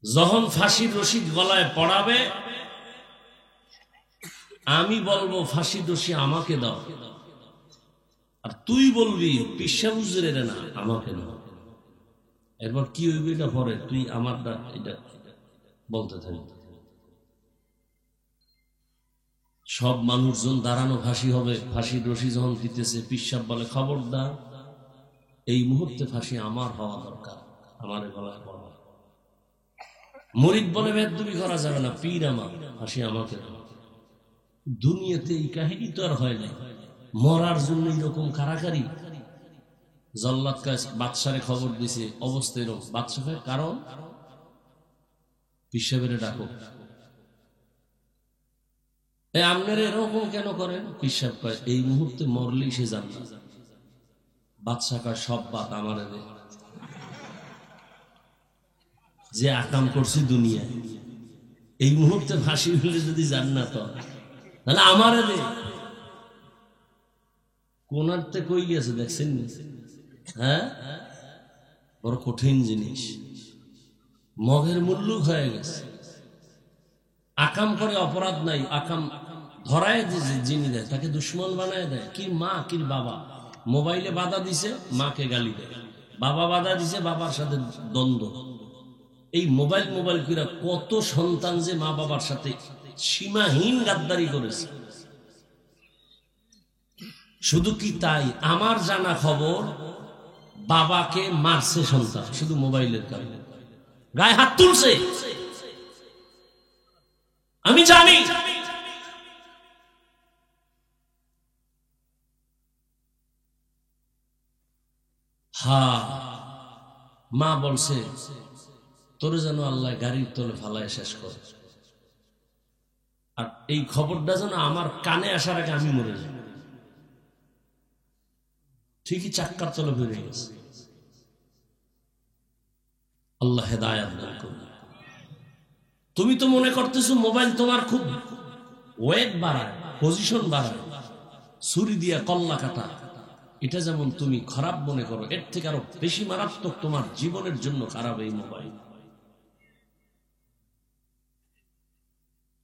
যখন ফাঁসির রশি গলায় পড়াবে আমি বলবো ফাঁসির রশি আমাকে দাও, আর তুই বলবি পিসা হুজুরের না, আমাকে না। এরপর কি হইবে এটা পরে, তুই আমারটা এটা বলতে থাকবি। সব মানুষজন দাঁড়ানো ফাঁসি হবে, ফাঁসির রশি যখন দিতেছে পিসাব বলে খবরদার, এই মুহূর্তে ফাঁসি আমার হওয়া দরকার, আমার গলায় পড়া। মুরিদ বলে বেদবি করা যাবে না, পীর আমার, ফাঁসি আমাকে। দুনিয়াতে এই কাহিনী তো আর হয় নাই, মরার জন্য এরকম কারাকারি। জল্লাদ বাদশারে খবর দিছে অবস্থা এরকম, বাদশা কারণ পিসাবের ডাকো, আপনারা এরকম কেন করেন? পিসাব কয় এই মুহূর্তে মরলেই সে জান না। বাদশা কয় সব বাত আমার যে আকাম করছি দুনিয়ায়, এই মুহূর্তে ফাঁসি হলে যদি জান্নাত তাহলে আমার কোনারতে কই গেছে দেখছেন? হ্যাঁ, বড় কঠিন জিনিস, মগের মূল্য হয়ে গেছে। আকাম করে অপরাধ নাই, আকাম ধরায় যিনি দেয় তাকে দুশ্মন বানায় দেয়। কি মা কি বাবা, মোবাইলে বাধা দিছে মাকে গালি দেয়, বাবা বাধা দিছে বাবার সাথে দ্বন্দ্ব। এই মোবাইল করে কত সন্তান যে মা বাবার সাথে সীমাহীন গাদ্দারি করেছে। শুধু কি তাই, আমার জানা খবর বাবাকে মারছে সন্তান শুধু মোবাইলের কারণে, গায়ে হাত তুলছে, আমি জানি। মা বলছে তোরে যেন আল্লাহ গাড়ির তলে ফালায় শেষ করে, আর এই খবরটা যেন আমার কানে আসার আগে আমি মরে যাই। ঠিকই চাক্কার তলে বেড়ে গেছে। আল্লাহ হেদায়েত দান করুন। তুমি তো মনে করতেছো মোবাইল তোমার খুব ওয়েট বাড়ায়, পজিশন বাড়ায়, ছুরি দিয়া কল্লা কাটা, এটা যেমন তুমি খারাপ মনে করো, এর থেকে আরো বেশি মারাত্মক তোমার জীবনের জন্য খারাপ এই মোবাইল।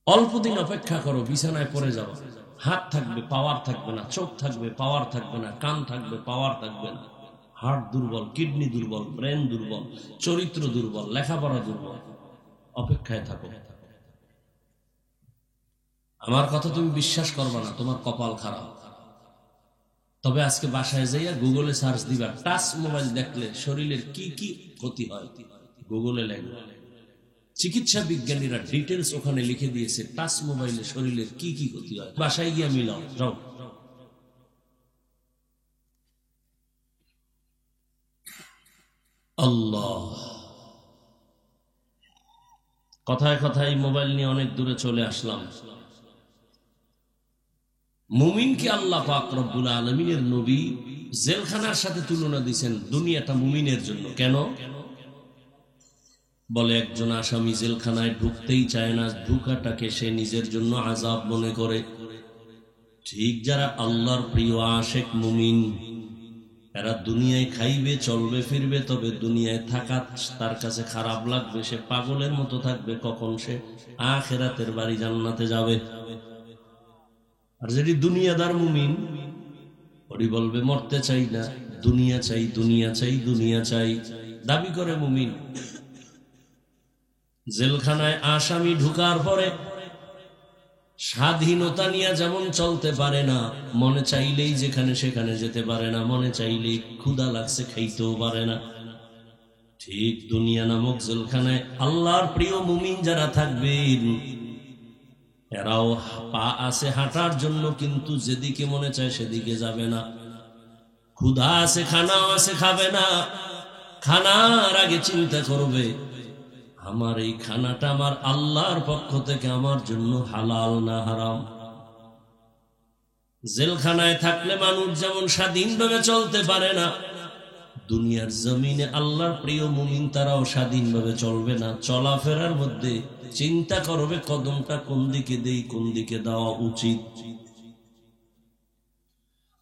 অল্প দিন অপেক্ষা করো, বিছানায় পড়ে যাও, হাত থাকবে পাওয়ার থাকবে না, চোখ থাকবে পাওয়ার থাকবে না, কান থাকবে পাওয়ার থাকবে না, হার্ট দুর্বল, কিডনি দুর্বল, ব্রেন দুর্বল, চরিত্র দুর্বল, লেখাপড়া দুর্বল। অপেক্ষায় থাকো। আমার কথা তুমি বিশ্বাস করবা না, তোমার কপাল খারাপ। তবে আজকে বাসায় যাইয়া গুগলে সার্চ দিবা, টাচ মোবাইল দেখলে শরীরের কি কি ক্ষতি হয়, গুগলে লেখবা। চিকিৎসা বিজ্ঞানীরা ডিটেলস ওখানে লিখে দিয়েছে, টাচ মোবাইলে শরীরের কি কি ক্ষতি হয়। বাসায় গিয়া মিলাও, যাও। আল্লাহ, কথায় কথায় মোবাইল নিয়ে অনেক দূরে চলে আসলাম। মুমিনকে আল্লাহ পাক রব্বুল আলামিনের নবী জেলখানার সাথে তুলনা দিয়েছেন, দুনিয়াটা মুমিনের জন্য। কেন? বলে একজন আসামি জেলখানায় ঢুকতেই চায় না, ঢুকাটাকে সে নিজের জন্য আযাব মনে করে। ঠিক যারা আল্লাহর প্রিয় আশেক মুমিন, এরা দুনিয়ায় খাইবে চলবে ফিরবে, তবে দুনিয়ায় থাকা তার কাছে খারাপ লাগবে, সে পাগলের মতো থাকবে, কখন সে আখিরাতের বাড়ি জান্নাতে যাবে। আর যদি দুনিয়াদার মুমিন, ওরি বলবে মরতে চাই না, দুনিয়া চাই, দুনিয়া চাই, দুনিয়া চাই, দাবি করে মুমিন। জেলখানায় আসামি ঢুকার পরে স্বাধীনতা নিয়ে যেমন চলতে পারে না, মনে চাইলেই যেখানে সেখানে যেতে পারে না, মনে চাইলেই ক্ষুধা লাগছে খাইতেও পারে না, ঠিক দুনিয়া নামক জেলখানায় আল্লাহর প্রিয় মুমিন যারা থাকবেন, এরাও পা আছে হাঁটার জন্য, কিন্তু যেদিকে মনে চায় সেদিকে যাবে না। ক্ষুধা আছে, খানাও আছে, খাবে না। খানার আগে চিন্তা করবে আমার এই খানাটা আমার আল্লাহর পক্ষ থেকে আমার জন্য হালাল না হারাম। জেলখানায় থাকলে মানুষ যেমন স্বাধীনভাবে চলতে পারে না, দুনিয়ার জমিনে আল্লাহর প্রিয় মুমিন তারাও স্বাধীনভাবে চলবে না। চলাফেরার মধ্যে চিন্তা করবে কদমটা কোন দিকে দেই, কোন দিকে দেওয়া উচিত।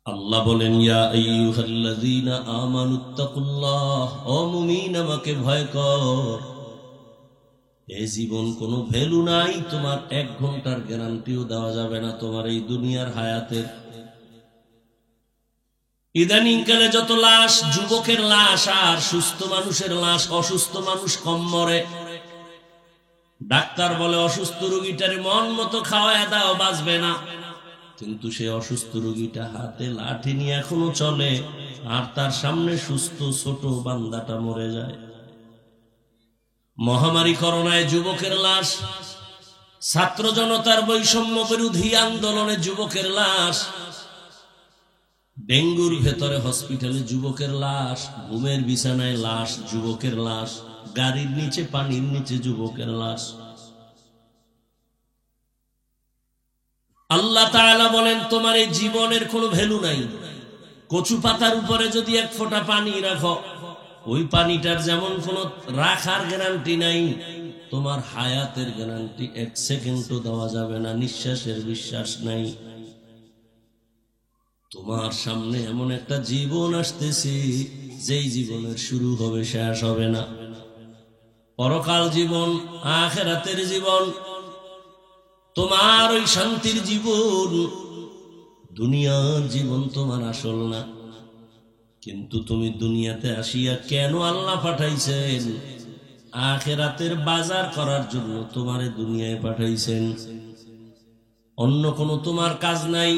আল্লাহ বলেন, ইয়া আইয়ুহাল্লাযীনা আমানুত্তাকুল্লাহ, ও মুমিন আমাকে ভয় কর। এই জীবন কোনো ভ্যালু নাই, তোমার 1 ঘন্টার গ্যারান্টিও দেওয়া যাবে না তোমার এই দুনিয়ার হায়াতের। ইদানিংকালে যত লাশ, যুবকের লাশ আর সুস্থ মানুষের লাশ, অসুস্থ মানুষ কম মরে। ডাক্তার বলে অসুস্থ রোগীটারে মন মতো খাওয়ায় দাও, বাঁচবে না। কিন্তু সে অসুস্থ রোগীটা হাতে লাঠি নিয়ে এখনো চলে, আর তার সামনে সুস্থ ছোট বান্দাটা মরে যায়। মহামারী করোনায় যুবকের লাশ, ছাত্র জনতার বৈষম্য বিরোধী আন্দোলনে যুবকের লাশ, ডেঙ্গুর ভেতরে হসপিটালে যুবকের লাশ, ঘুমের বিছানায় লাশ, যুবকের লাশ, গাড়ির নিচে পানির নিচে যুবকের লাশ। আল্লাহ তাআলা বলেন তোমার এই জীবনের কোনো ভ্যালু নাই। কচু পাতার উপরে যদি এক ফোঁটা পানি রাখো, ওই পানিটার যেমন কোনো রাখার গ্যারান্টি নাই, তোমার হায়াতের গ্যারান্টি 1 সেকেন্ডও দেওয়া যাবে না, নিঃশ্বাসের বিশ্বাস নাই। তোমার সামনে এমন একটা জীবন আসতেছে, যেই জীবনের শুরু হবে শেষ হবে না। পরকাল জীবন, আখিরাতের জীবন, তোমার ওই শান্তির জীবন। দুনিয়ার জীবন তোমার আসল না। কিন্তু তুমি দুনিয়াতে আসিয়া কেন আল্লাহ পাঠাইছেন? আখিরাতের বাজার করার জন্য তোমারে দুনিয়ায় পাঠাইছেন। অন্য কোনো তোমার কাজ নাই।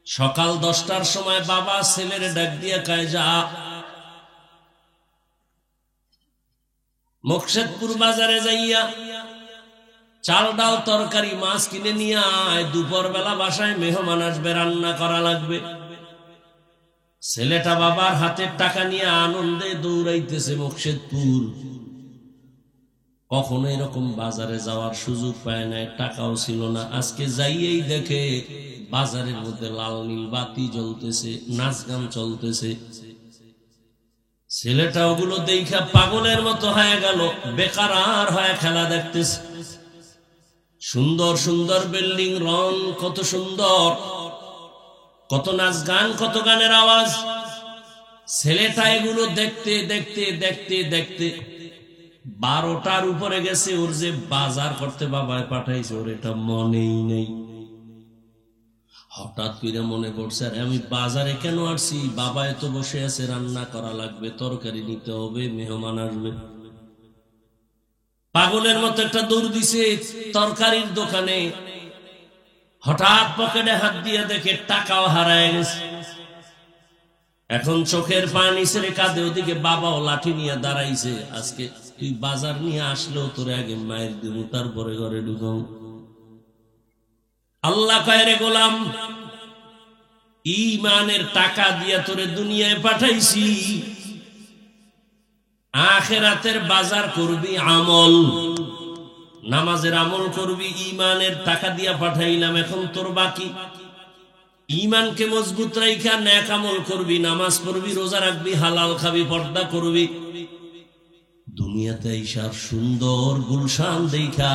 সকাল 10টার সময় বাবা ছেলের ডাক দিয়া কয়, যা মোকশেদপুর বাজারে যাইয়া চাল ডাল তরকারি মাছ কিনে নিয়ে আয়, দুপুর বেলা বাসায় মেহমান আসবে, রান্না করা লাগবে। ছেলেটা বাবার হাতের টাকা নিয়ে আনন্দে দৌড়াইতেছে মোকশেদপুর। কখনো এরকম বাজারে যাওয়ার সুযোগ পায় না, টাকাও ছিল না। আজকে যাইয়েই দেখে বাজারের মধ্যে লাল নীল বাতি জ্বলতেছে, নাচ গান চলতেছে। ছেলেটা ওগুলো দেখা পাগলের মতো হয়ে গেল, বেকার হয়ে খেলা দেখতেছে। সুন্দর সুন্দর বিল্ডিং, রং কত সুন্দর, কত নাচ গান, কত গানের আওয়াজ। ছেলেটা এগুলো দেখতে দেখতে দেখতে দেখতে 12টার উপরে গেছে। ওর যে বাজার করতে বাবায় পাঠাইছে, ওর এটা মনেই নেই। হঠাৎ করে মনে পড়ছে, আরে আমি বাজারে কেন আসছি? বাবা এত বসে আছে, রান্না করা লাগবে, তরকারি নিতে হবে, মেহমান আসবে। পাগলের মতো একটা দৌড় দিছে তরকারির দোকানে। হঠাৎ পকেটে হাত দিয়ে দেখে টাকাও হারায় গেছে। এখন চোখের পানি ছেড়ে কাঁদে। ওদিকে বাবাও লাঠি নিয়ে দাঁড়াইছে, আজকে তুই বাজার নিয়ে আসলেও তোরে আগে মায়ের দিব, তারপরে ঘরে ঢুকাও। আল্লাহ কয়, রে গোলাম, ঈমানের টাকা দিয়া তোরে দুনিয়ায় পাঠাইছি, আখিরাতের বাজার করবি আমল, নামাজের আমল করবি, ঈমানের টাকা দিয়া পাঠাইলাম। এখন তোর বাকি ঈমানকে মজবুত রাইখা নেক আমল করবি, নামাজ পড়বি, রোজা রাখবি, হালাল খাবি, পর্দা করবি। দুনিয়াতে ঈশার সুন্দর গুলশান দেখা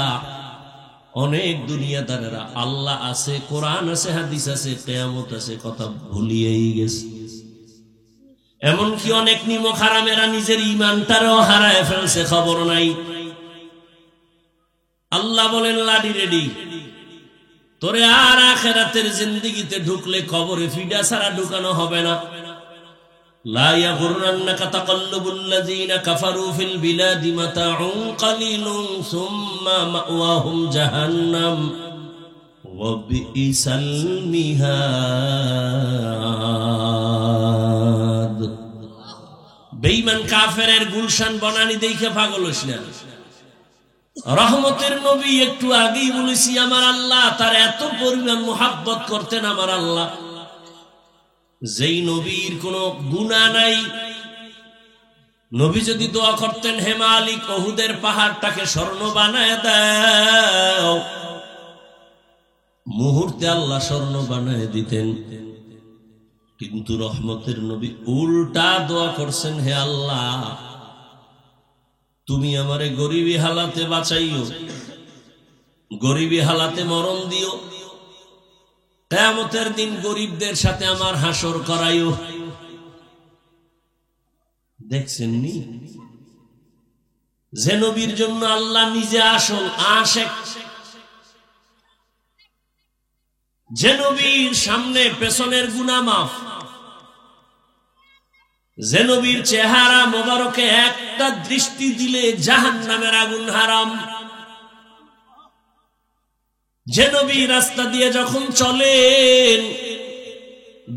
অনেক দুনিয়াদারেরা আল্লাহ আছে, কোরআন আছে, হাদিস আছে, কিয়ামত আছে কথা ভুলিয়েই গেছে। এমনকি অনেক নিমক হারামেরা নিজের ঈমানটারও হারায় ফেলছে, খবর নাই। আল্লাহ বলেন, লাডি রেডি, তোরে আর আখিরাতের জিন্দেগিতে ঢুকলে কবরে ফিডা ছাড়া ঢুকানো হবে না। লা ইয়াগুররান্নাকা তাকাল্লুবুল্লাযীনা কাফারু ফিল বিলাদি মাতাউন কালিলুন সুম্মা মাওয়াহুম জাহান্নাম ওয়া বিইসাল মিহাদ। বেঈমান কাফেরের গুলশান বনানি দেখে পাগল হইস না। রহমতের নবী একটু আগেই বলেছি, আমার আল্লাহ তার এত পরিমাণ মুহাব্বত করতেন। আমার আল্লাহ, যেই নবীর কোনো গুনাহ নাই, নবী যদি দোয়া করতেন, হে মালিক উহুদের পাহাড়টাকে স্বর্ণ বানায় দাও, মুহূর্তে আল্লাহ স্বর্ণ বানায় দিতেন। কিন্তু রহমতের নবী উল্টা দোয়া করছেন, হে আল্লাহ তুমি আমারে গরিবী হালাতে বাঁচাইও, গরিবী হালাতে মরণ দিও, কিয়ামতের দিন গরিবদের সাথে আমার হাসর করাইও। দেখছেন নি, যে নবীর জন্য আল্লাহ নিজে আসল আশেক, যে নবীর সামনে পেছনের গুনাহ মাফ, যে নবীর চেহারা মোবারকে একটা দৃষ্টি দিলে জাহান্নামের আগুন হারাম, যে নবী রাস্তা দিয়ে যখন চলেন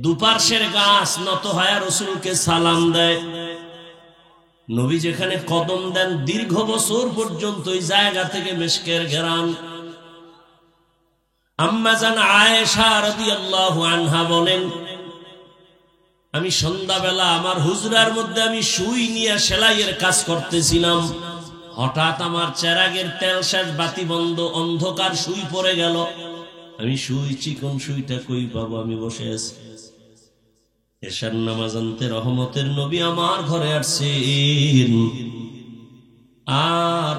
দুপার্শ্বের গাছ নত হয় রাসূলকে সালাম দেয়, নবী যেখানে কদম দেন দীর্ঘ বছর পর্যন্ত ওই জায়গা থেকে মিশকের ঘেরান। আম্মা জান আয়েশা রাদিয়াল্লাহু আনহা বলেন, আমি সন্ধ্যাবেলা আমার হুজরার মধ্যে আমি সুই নিয়ে সেলাইয়ের কাজ করতেছিলাম, হঠাৎ আমার চেরাগের তেল শেষ, বাতি বন্ধ, অন্ধকার, সুই পড়ে গেল। আমি সুই, চিকন সুইটা কই পাবো? আমি বসে আছি, এশার নামাজ আনতে রহমতের নবী আমার ঘরে আসছেন, আর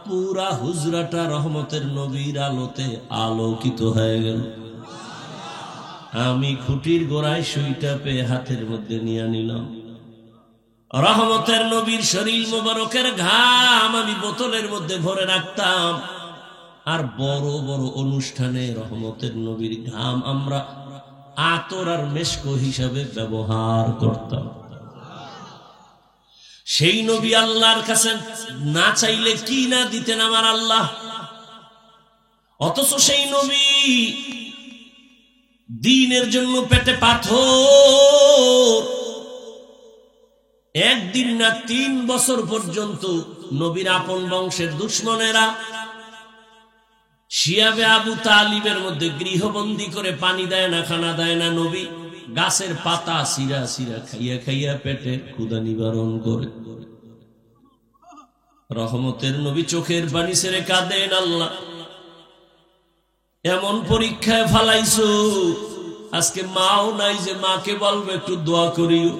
পুরা হুজরাটা রহমতের নবীর আলোতে আলোকিত হয়ে গেল। আমি খুঁটির গোড়ায় সুইটা পেয়ে হাতের মধ্যে নিয়ে নিলাম। রহমতের নবীর শরীর মোবারকের ঘাম আমি বোতলের মধ্যে ভরে রাখতাম, আর বড় বড় অনুষ্ঠানে রহমতের নবীর ঘাম আমরা আতর আর মেশক হিসাবে ব্যবহার করতাম। সেই নবী আল্লাহর কাছে না চাইলে কি না দিতেন আমার আল্লাহ, অথচ সেই নবী দ্বীনের জন্য পেটে পাথর, একদিন না 3 বছর পর্যন্ত নবীর আপন বংশের দুশমনেরা শিয়াবে আবু তালিবের মধ্যে গৃহবন্দী করে পানি দেয় না, খানা দেয় না। নবী গাছের পাতা সিরা সিরা খাইয়া খাইয়া পেটে ক্ষুধা নিবারণ করে। রহমতের নবী চোখের পানি ছেড়ে কাঁদেন, আল্লাহ এমন পরীক্ষায় ফালাইছো, আজকে মাও নাই যে মাকে বলবো একটু দোয়া করিও,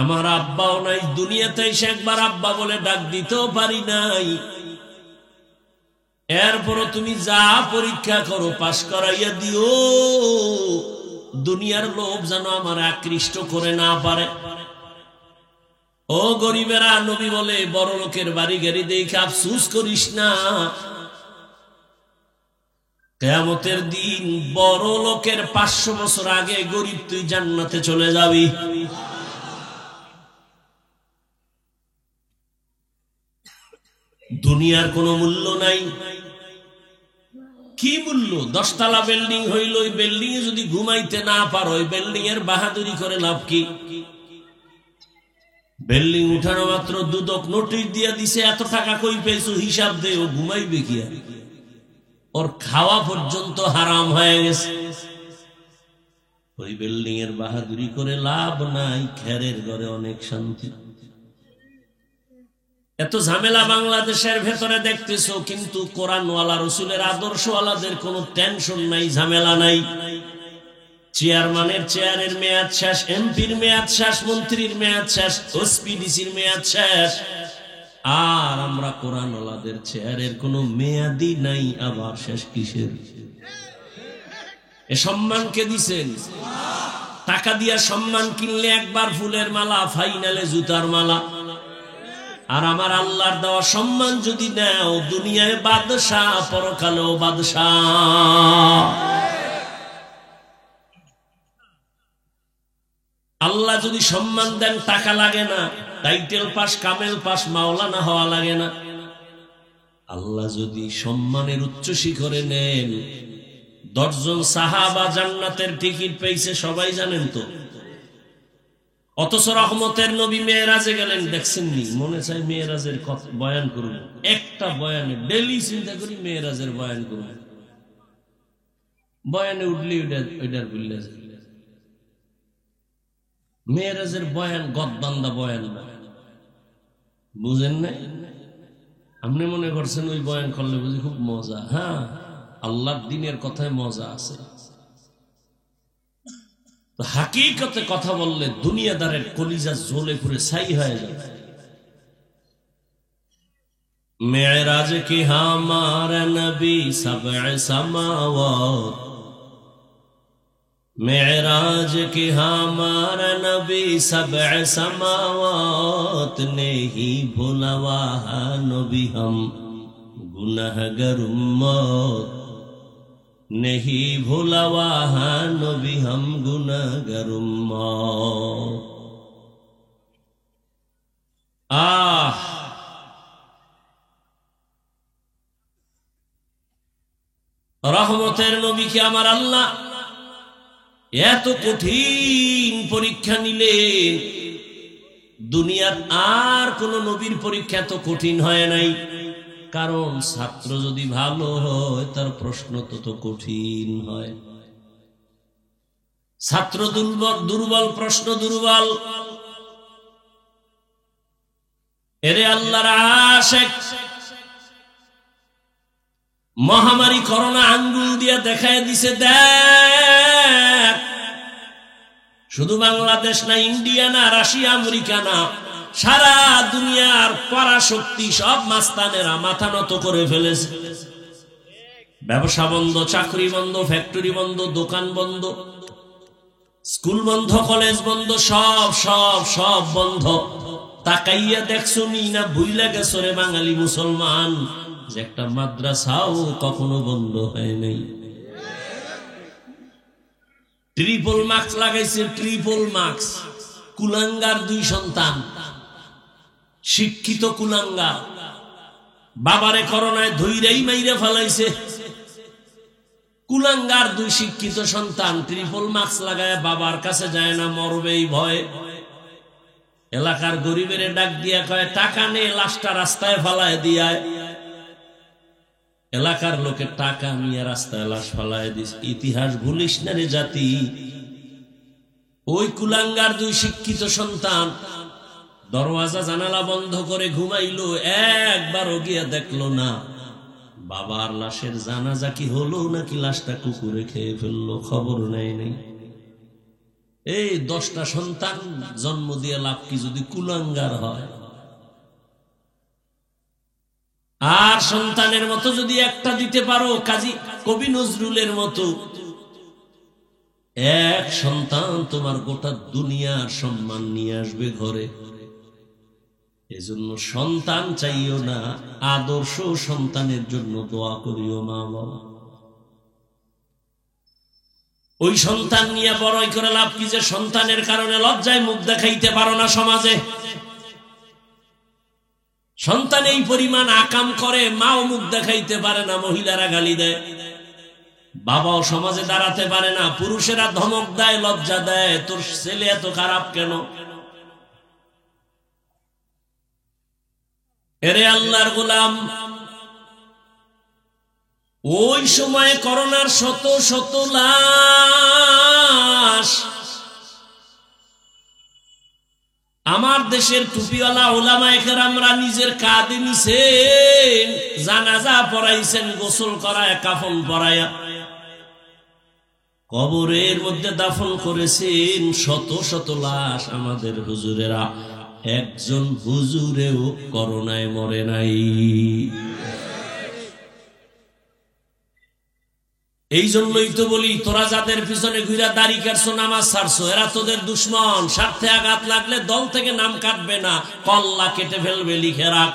আমার আব্বাও নাই, দুনিয়াতে এসে একবার আব্বা বলে ডাক দিতেও পারি নাই, এরপরও তুমি যা পরীক্ষা করো পাশ করাইয়া দিও, দুনিয়ার লোভ যেন আমার আকৃষ্ট করে না পারে। ও গরিবেরা, নবী বলে বড় লোকের বাড়ি গাড়ি দেখে আফসুস করিস না, কিয়ামতের দিন বড় লোকের 500 বছর আগে গরিব তুই জান্নাতে চলে যাবি। দুনিয়ার কোনো মূল্য নাই। কি মূল্য? 10 তলা বিল্ডিং হইল, ওই বিল্ডিং এ যদি ঘুমাইতে না পারো, ওই বিল্ডিং এর বাহাদুরি করে লাভ কি? বিল্ডিং উঠানো মাত্র দুদক নোটিশ দিয়ে দিছে, এত টাকা কই পেয়েছো হিসাব দে, ও ঘুমাইবে কি? ওর খাওয়া পর্যন্ত হারাম হয়ে গেছে। ওই বিল্ডিং এর বাহাদুরি করে লাভ নাই, খেরের ঘরে অনেক শান্তি। এত ঝামেলা বাংলাদেশের ভেতরে দেখতেছো, কিন্তু কোরআনওয়ালা রসুলের আদর্শওয়ালাদের কোনো টেনশন নাই, ঝামেলা নাই। চেয়ারম্যানের চেয়ারের মেয়াদ শেষ, এমপির মেয়াদ শেষ, মন্ত্রীর মেয়াদ শেষ, ওসপিডিসির মেয়াদ শেষ, আর আমরা কোরআনওয়ালাদের চেয়ারের কোনো মেয়াদই নাই, আবার শেষ কিসের? এ সম্মান কে দিছেন? টাকা দিয়া সম্মান কিনলে একবার ফুলের মালা, ফাইনালে জুতার মালা। আর আমার আল্লাহর দেওয়া সম্মান যদি নাও, দুনিয়ায় বাদশাহ, পরকালেও বাদশাহ। আল্লাহ যদি সম্মান দেন টাকা লাগে না, টাইটেল পাস, কামেল পাস, মাওলানা হওয়া লাগে না। আল্লাহ যদি সম্মানের উচ্চ শিখরে নেন, 10 জন সাহাবা জান্নাতের টিকিট পেয়েছে, সবাই জানেন তো। অথচ রহমতের নবী মেয়েরাজে গেলেন, দেখছেননি? মনে চাই মেয়েরাজের বয়ান করুন, একটা বয়ানে ডেলি চিন্তা করি মেয়েরাজের বয়ান করুন, বয়ানে উঠলি ওইটার বললে মেয়েরাজের বয়ান গদবান্দা বয়ান না, বুঝেন না? আপনি মনে করছেন ওই বয়ান করলে বুঝি খুব মজা? হ্যাঁ, আল্লাহর দ্বীনের কথায় মজা আছে। হাকিকতে কথা বললে দুনিয়াদারের কলিজা জ্বলে পুড়ে ছাই হয়ে যায়। মেরাজ কি হামার নবী সব'এ সামাওয়াত, मेराज की हमारा नबी सब'ए समावात, नहीं भुलवा नबी हम गुनहगार उम्मत, नहीं भुलवा नबी हम गुनहगार उम्मत। আহ রহমতের নবীকে আমার আল্লাহ এত কঠিন পরীক্ষা নিলেন, দুনিয়ার আর কোন নবীর পরীক্ষা এত কঠিন হয় নাই। কারণ ছাত্র যদি ভালো হয় তার প্রশ্ন তত কঠিন হয়। ছাত্র দুর্বল, প্রশ্ন দুর্বল। এরে আল্লাহর আশিক, মহামারী করোনা আঙ্গুল দিয়ে দেখায় দিছে, দেখ শুধু বাংলাদেশ না, ইন্ডিয়া না, রাশিয়া, আমেরিকা না, সারা দুনিয়ার পরাশক্তি সব মাস্তানেরা মাথা নত করে ফেলেছে। ব্যবসা বন্ধ, চাকরি বন্ধ, ফ্যাক্টরি বন্ধ, দোকান বন্ধ, স্কুল বন্ধ, কলেজ বন্ধ, সব সব সব বন্ধ। তাকাইয়া দেখছো নি না ভুইলা গেছো রে বাঙালি মুসলমান যে একটা মাদ্রাসাও কখনো বন্ধ হয় নাই। ট্রিপল মার্কস লাগাইছে, ট্রিপল মার্কস। কুলাঙ্গার দুই সন্তান, শিক্ষিত কুলাঙ্গার, বাবারে করোনায় ধইরাই মাইরে ফেলাইছে। কুলাঙ্গার দুই শিক্ষিত সন্তান ট্রিপল মার্কস লাগায় বাবার কাছে যায় না, মরবেই ভয়। এলাকার গরিবের ডাক দিয়া কয় টাকা নে, লাশটা রাস্তায় ফালায় দিয়ায়। এলাকার লোকের টাকা নিয়ে রাস্তায় লাশ ফালায় দিস। ইতিহাস ভুলিস না রে জাতি। ওই কুলাঙ্গার দুই শিক্ষিত সন্তান দরওয়াজা জানালা বন্ধ করে ঘুমাইলো, একবারও গিয়া দেখলো না বাবার লাশের জানাজা কি হলো নাকি লাশটা কুকুরে খেয়ে ফেললো, খবর নেয় নাই। এই 10টা সন্তান জন্ম দিয়ে লাভ কি যদি কুলাঙ্গার হয়? আর সন্তানের মতো যদি একটা দিতে পারো, কাজী কবি নজরুলের মতো, এক সন্তান তোমার গোটা দুনিয়ার সম্মান নিয়ে আসবে ঘরে। এজন্য সন্তান চাইও না, আদর্শ সন্তানের জন্য দোয়া করিও মা বাবা। ওই সন্তান নিয়ে বড়ই করে লাভ কি যে সন্তানের কারণে লজ্জায় মুখ দেখাইতে পারো না সমাজে। সন্তান এই পরিমাণ আকাম করে, মাও মুখ দেখাইতে পারে না, মহিলারা গালি দেয়, বাবাও সমাজে দাঁড়াতে পারে না, পুরুষেরা ধমক দেয়, লজ্জা দেয়, তোর ছেলে এত খারাপ কেন? এরে আল্লাহর গোলাম, ওই সময়ে করোনার শত শত লাশ আমার দেশের টুপিওয়ালা উলামায়ে কেরামরা নিজের কাঁধে নিছেন, জানাজা পড়াইছেন, গোসল করায়, কাফন পরায়া কবরের মধ্যে দাফন করেছেন। শত শত লাশ আমাদের হুজুরেরা, একজন হুজুরেও করোনায় মরে নাই। এই জন্যই তো বলি, তোরা যাদের পিছনে ঘুরা দাড়ি কাটছো, নামাজ ছাড়ছো, এরা তোদের দুশ্মন। স্বার্থে আঘাত লাগলে দল থেকে নাম কাটবে না, কল্লা কেটে ফেলবে, লিখে রাখ।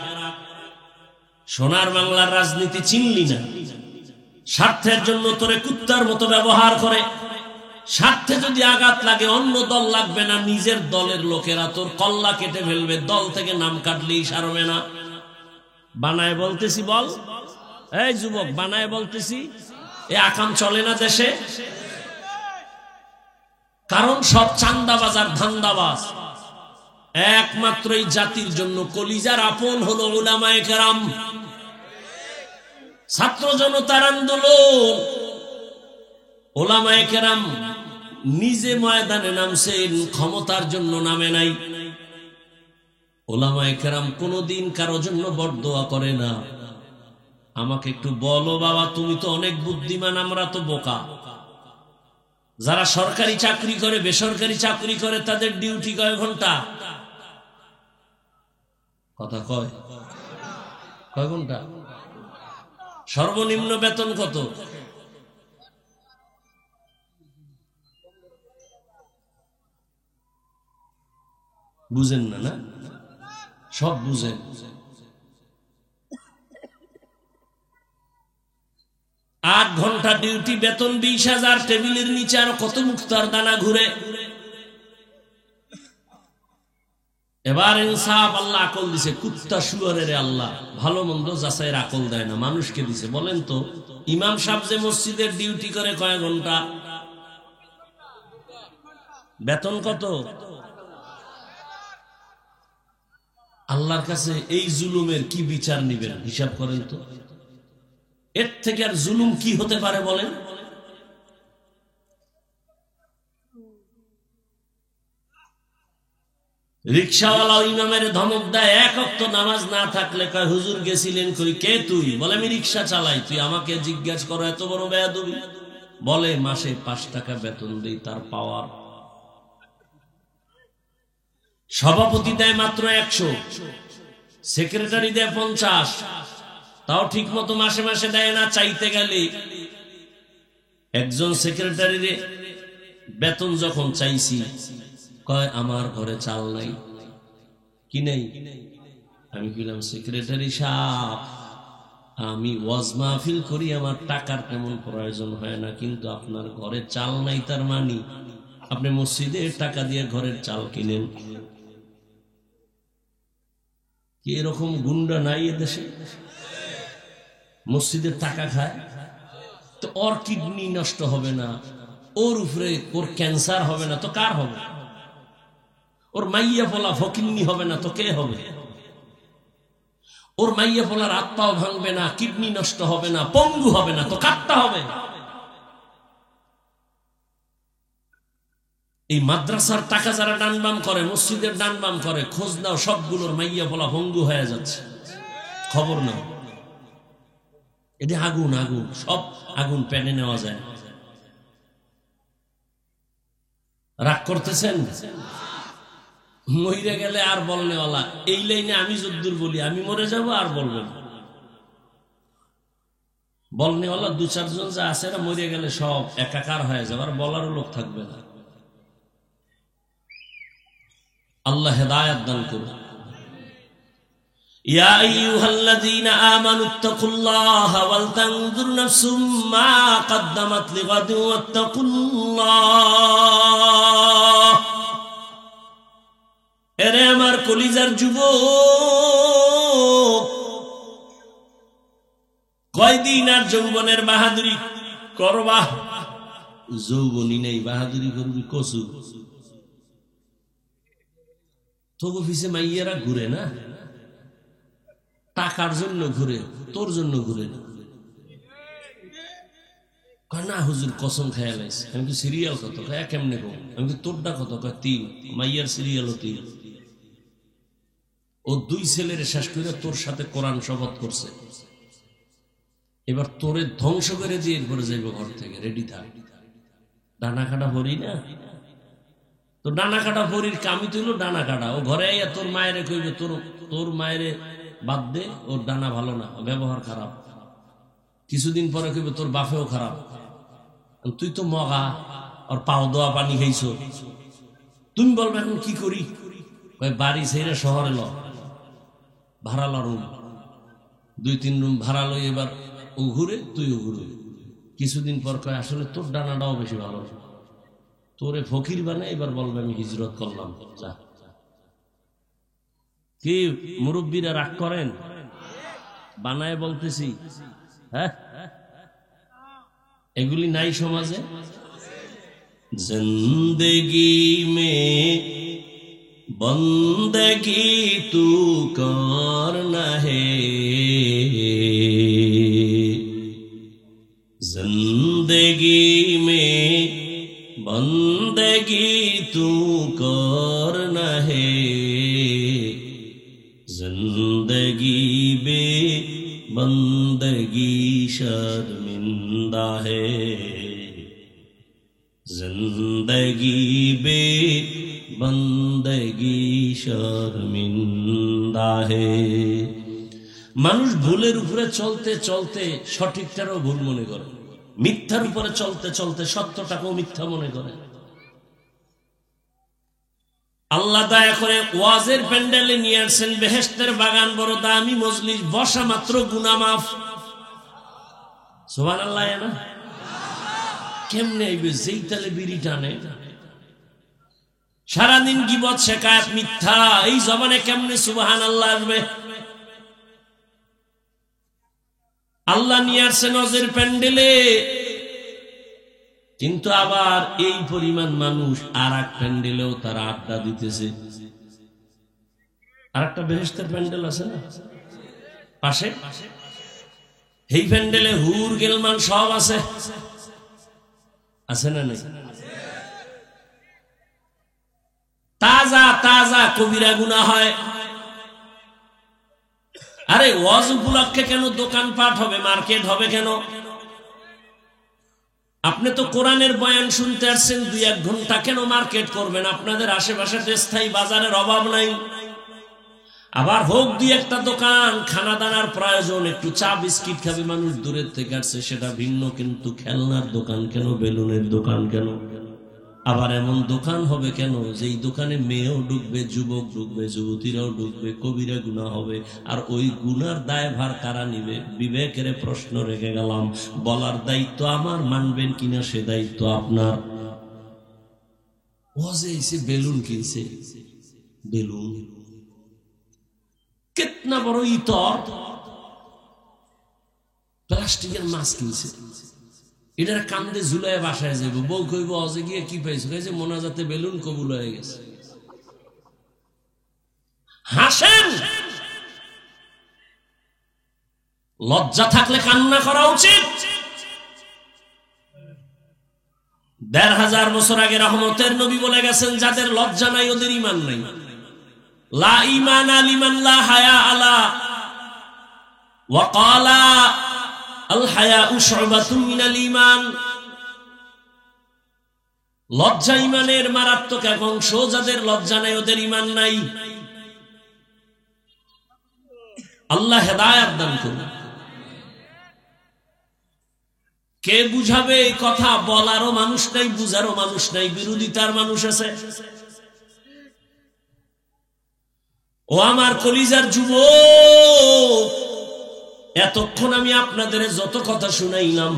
সোনার বাংলার রাজনীতি চিনলি না, স্বার্থের জন্য তোরে কুত্তার মতো ব্যবহার করে। স্বার্থে যদি আঘাত লাগে অন্য দল লাগবে না, নিজের দলের লোকেরা তোর কল্লা কেটে ফেলবে, দল থেকে নাম কাটলেই সারবে না। বানায় বলতেছি বল, এই যুবক বানায় বলতেছি, এ আকাম চলে না দেশে। কারণ সব চান্দাবাজ আর ধান্দাবাজ। একমাত্র এই জাতির জন্য কলিজার আপন হলো উলামায়ে কেরাম। ছাত্র জনতার আন্দোলন, উলামায়ে কেরাম নিজে ময়দানে নামছেন, ক্ষমতার জন্য নামে নাই। উলামায়ে কেরাম কোনদিন কারো জন্য বরদোয়া করে না। আমাকে একটু বলো বাবা, তুমি তো অনেক বুদ্ধিমান, আমরা তো বোকা। যারা সরকারি চাকরি করে, বেসরকারি চাকরি করে, তাদের ডিউটি কয় ঘন্টা? কথা কয় ঘন্টা? সর্বনিম্ন বেতন কত? বুঝেন না? না সব বুঝেন। 8 ঘন্টা ডিউটি, বেতন 20,000, টেবিলের নিচে আর কত মুক্তার দানা ঘুরে। এবার ইনসাফ, আল্লাহ আকল দিছে। কুত্তা শুয়ারের আল্লাহ ভালো মন্দ যাচাইয়ের আকল দেয় না, মানুষকে দিছে। বলেন তো ইমাম সাহেব যে মসজিদের ডিউটি করে কয় ঘন্টা, বেতন কত? আল্লাহর কাছে এই জুলুমের কি বিচার নিবেন হিসাব করেন তো। এর থেকে আর জুলুম কি হতে পারে বলেন? রিকশাওয়ালা ইমামের ধমক দেয়, এক ওয়াক্ত নামাজ না থাকলে কয় হুজুর গেছিলেন কই? কে তুই? বলে আমি রিকশা চালাই। তুই আমাকে জিজ্ঞাসা করো, এত বড় বেয়াদবি? বলে মাসে 5 টাকা বেতন দেই, তার পাওয়ার। সভাপতি দেয় মাত্র 100, সেক্রেটারি দেয় 50, তাও ঠিক মতো মাসে মাসে দেয় না। চাইতে গেলে একজন সেক্রেটারির বেতন যখন চাইছি, কয় আমার ঘরে চাল নাই। কি নেই? আমি কইলাম সেক্রেটারি সাহেব, আমি ওয়াজ মাহফিল করি, আমার টাকার তেমন প্রয়োজন হয় না, কিন্তু আপনার ঘরে চাল নাই, তার মানে আপনি মসজিদের টাকা দিয়ে ঘরের চাল কিনেন। কি এরকম গুন্ডা নাই এদেশে? মসজিদের টাকা খায় তো ওর কিডনি নষ্ট হবে না, ওর উপরে ওর ক্যান্সার হবে না তো কার হবে? ওর মাইয়া পোলা ফকিন্নি হবে না তো কে হবে? ওর মাইয়া পোলার হাত পাও ভাঙবে না, কিডনি নষ্ট হবে না, পঙ্গু হবে না তো কাটতে হবে? এই মাদ্রাসার টাকা যারা ডানবাম করে, মসজিদের ডানবাম করে, খোঁজ নাও, সবগুলোর মাইয়া পোলা পঙ্গু হয়ে যাচ্ছে, খবর নাও। এটা আগুন, আগুন, সব আগুন প্যানে নেওয়া যায়। রাগ করতেছেন? মরে গেলে আর বলনেওয়ালা, এই লাইনে আমি যদ্দুর বলি, আমি মরে যাব আর বলবেন। বলনেওয়ালা 2-4 জন যা আছে, এরা মরে গেলে সব একাকার হয়ে যাবে, আর বলারও লোক থাকবে না। আল্লাহ হেদায়েত দান করুন। ইয়া আইয়ুহাল্লাযীনা আমানুত্তাকুল্লাহা ওয়াল তানজুর নাফসুম মা কদ্দামাত লিগাদিন ওয়াত্তাকুল্লাহ। এরে আমার কলিজার যুবক, কয়দিন আর যৌবনের বাহাদুরি করবা? যৌবনই নেই, বাহাদুরি করবি কসু। তবু পিছে মাইয়েরা ঘুরে না, টাকার জন্য ঘুরে, তোর জন্য ঘুরে না। না হুজুর কসম খেয়াল আছে। আমি কি সিরিয়াল কত? কেমনে কম? আমি কি তোরটা কত? 3। মাইয়ার সিরিয়ালও 3। ও 2 ছেলের শেষ করে তোর সাথে কোরআন শপথ করছে। এবার তোরে ধ্বংস করে দিয়ে এরপরে যাইব ঘর থেকে, রেডি থাক। ডানা কাটা ভরি না তো, ডানা কাটা ভরির কামি তুইল ডানা কাটা। ও ঘরে আইয়া তোর মায়েরে কইবে, তোর মায়েরে বাদ দে, ওর ডানা ভালো না, ব্যবহার খারাপ। কিছুদিন পরে কইবে তোর বাপেও খারাপ, তুই তো মগা, আর পাও দোয়া পানি খাইছো। তুমি বলবে এখন কি করি? বাড়ি ছেড়ে শহরে ল, ভাড়া ল রুম, 2-3 রুম ভাড়া লই। এবার ও ঘুরে, তুইও ঘুরে। কিছুদিন পর কয় আসলে তোর ডানাটাও বেশি ভালো, তোরে ফকির বানায়। এবার বলবে আমি হিজরত করলাম। যা। কি মুরব্বীরা রাগ করেন? বানায় বলতেছি, হ্যাঁ এগুলি নাই সমাজে। জিন্দেগি মে বন্দগি তু করনা হে, जिंदगी में बंदगी तू करना है, जिंदगी बे बंदगी शर्मिंदा है, जिंदगी बे बंदगी शर्मिंदा है। মানুষ ভুলের উপরে চলতে চলতে সঠিকটারও ভুল মনে করে, মিথ্যার উপরে চলতে চলতে সত্যটাকেও মিথ্যা মনে করে। আল্লাহ দয়া করে ওয়াজের প্যান্ডেলে নিয়ে আসছেন বেহেশতের বাগান, বড় দামি মজলিস, বসা মাত্র গুনাহ মাফ। সুবহানাল্লাহ। না কেমনে আইবে? যেই তালে বিড়ি টানে সারাদিন গীবত শেকায়াত মিথ্যা, এই জবানে কেমনে সুবহানাল্লাহ আসবে? আল্লাহ নিয়ে আসছে নজর প্যান্ডেলে, কিন্তু আবার এই পরিমাণ মানুষ আর এক প্যান্ডেলেও তারা আড্ডা দিতেছে। আর একটা বেহেশতের প্যান্ডেল আছে না পাশে, এই প্যান্ডেলে হুর গেলমান সব আছে, আছে না নাই? তাজা তাজা কবিরা গুনাহ হয়। আরে ওয়াজ উপলক্ষে কেন দোকানপাট হবে, মার্কেট হবে কেন? আপনি তো কোরআনের বয়ান শুনতে আসছেন, 2-1 ঘন্টা কেন মার্কেট করবেন? আপনাদের আশেপাশে স্থায়ী বাজারের অভাব নাই। আবার হোক 2-1টা দোকান, খানা দানার প্রয়োজন, একটু চা বিস্কিট খাবে মানুষ দূরের থেকে আসছে, সেটা ভিন্ন, কিন্তু খেলনার দোকান কেন, বেলুনের দোকান কেন? আবার এমন দোকান হবে কেন যেই দোকানে মেয়েও ঢুকবে, যুবক ঢুকবে, যুবতীরাও ঢুকবে, কবিরা গুনাহ হবে। আর ওই গুনার দায়ভার কারা নিবে? বিবেকের প্রশ্ন রেখে গেলাম, বলার দায়িত্ব আমার, মানবেন কিনা সে দায়িত্ব আপনার। ও যে এসে বেলুন কিনছে, বেলুন কেতনা বড় ইতর, প্লাস্টিকের মাছ কিনছে, এটার কান্দে ঝুলাই বাসায় যাবো। বউ কইব অজে গিয়ে কি পাইছো? যে মোনাজাতে বেলুন কবুল হয়ে গেছে। হাসেন, লজ্জা থাকলে কান্না করা উচিত। 1500 বছর আগে রহমতের নবী বলে গেছেন, যাদের লজ্জা নাই ওদের ঈমান নাই। লা ঈমানা লিমান লা হায়া আলা ওয়া ক্বালা আল হায়াউ শুবাতুম মিনাল ঈমান। লজ্জা ঈমানের মারাত্মক এক অংশ, যাদের লজ্জা নাই ওদের ঈমান নাই। আল্লাহ হেদায়েত দান করুন। কে বুঝাবে এই কথা? বলারও মানুষ নাই, বুঝারও মানুষ নাই, বিরোধিতার মানুষ আছে। ও আমার কলিজার যুবক, এতক্ষণ আমি আপনাদের যত কথা শুনাইলাম,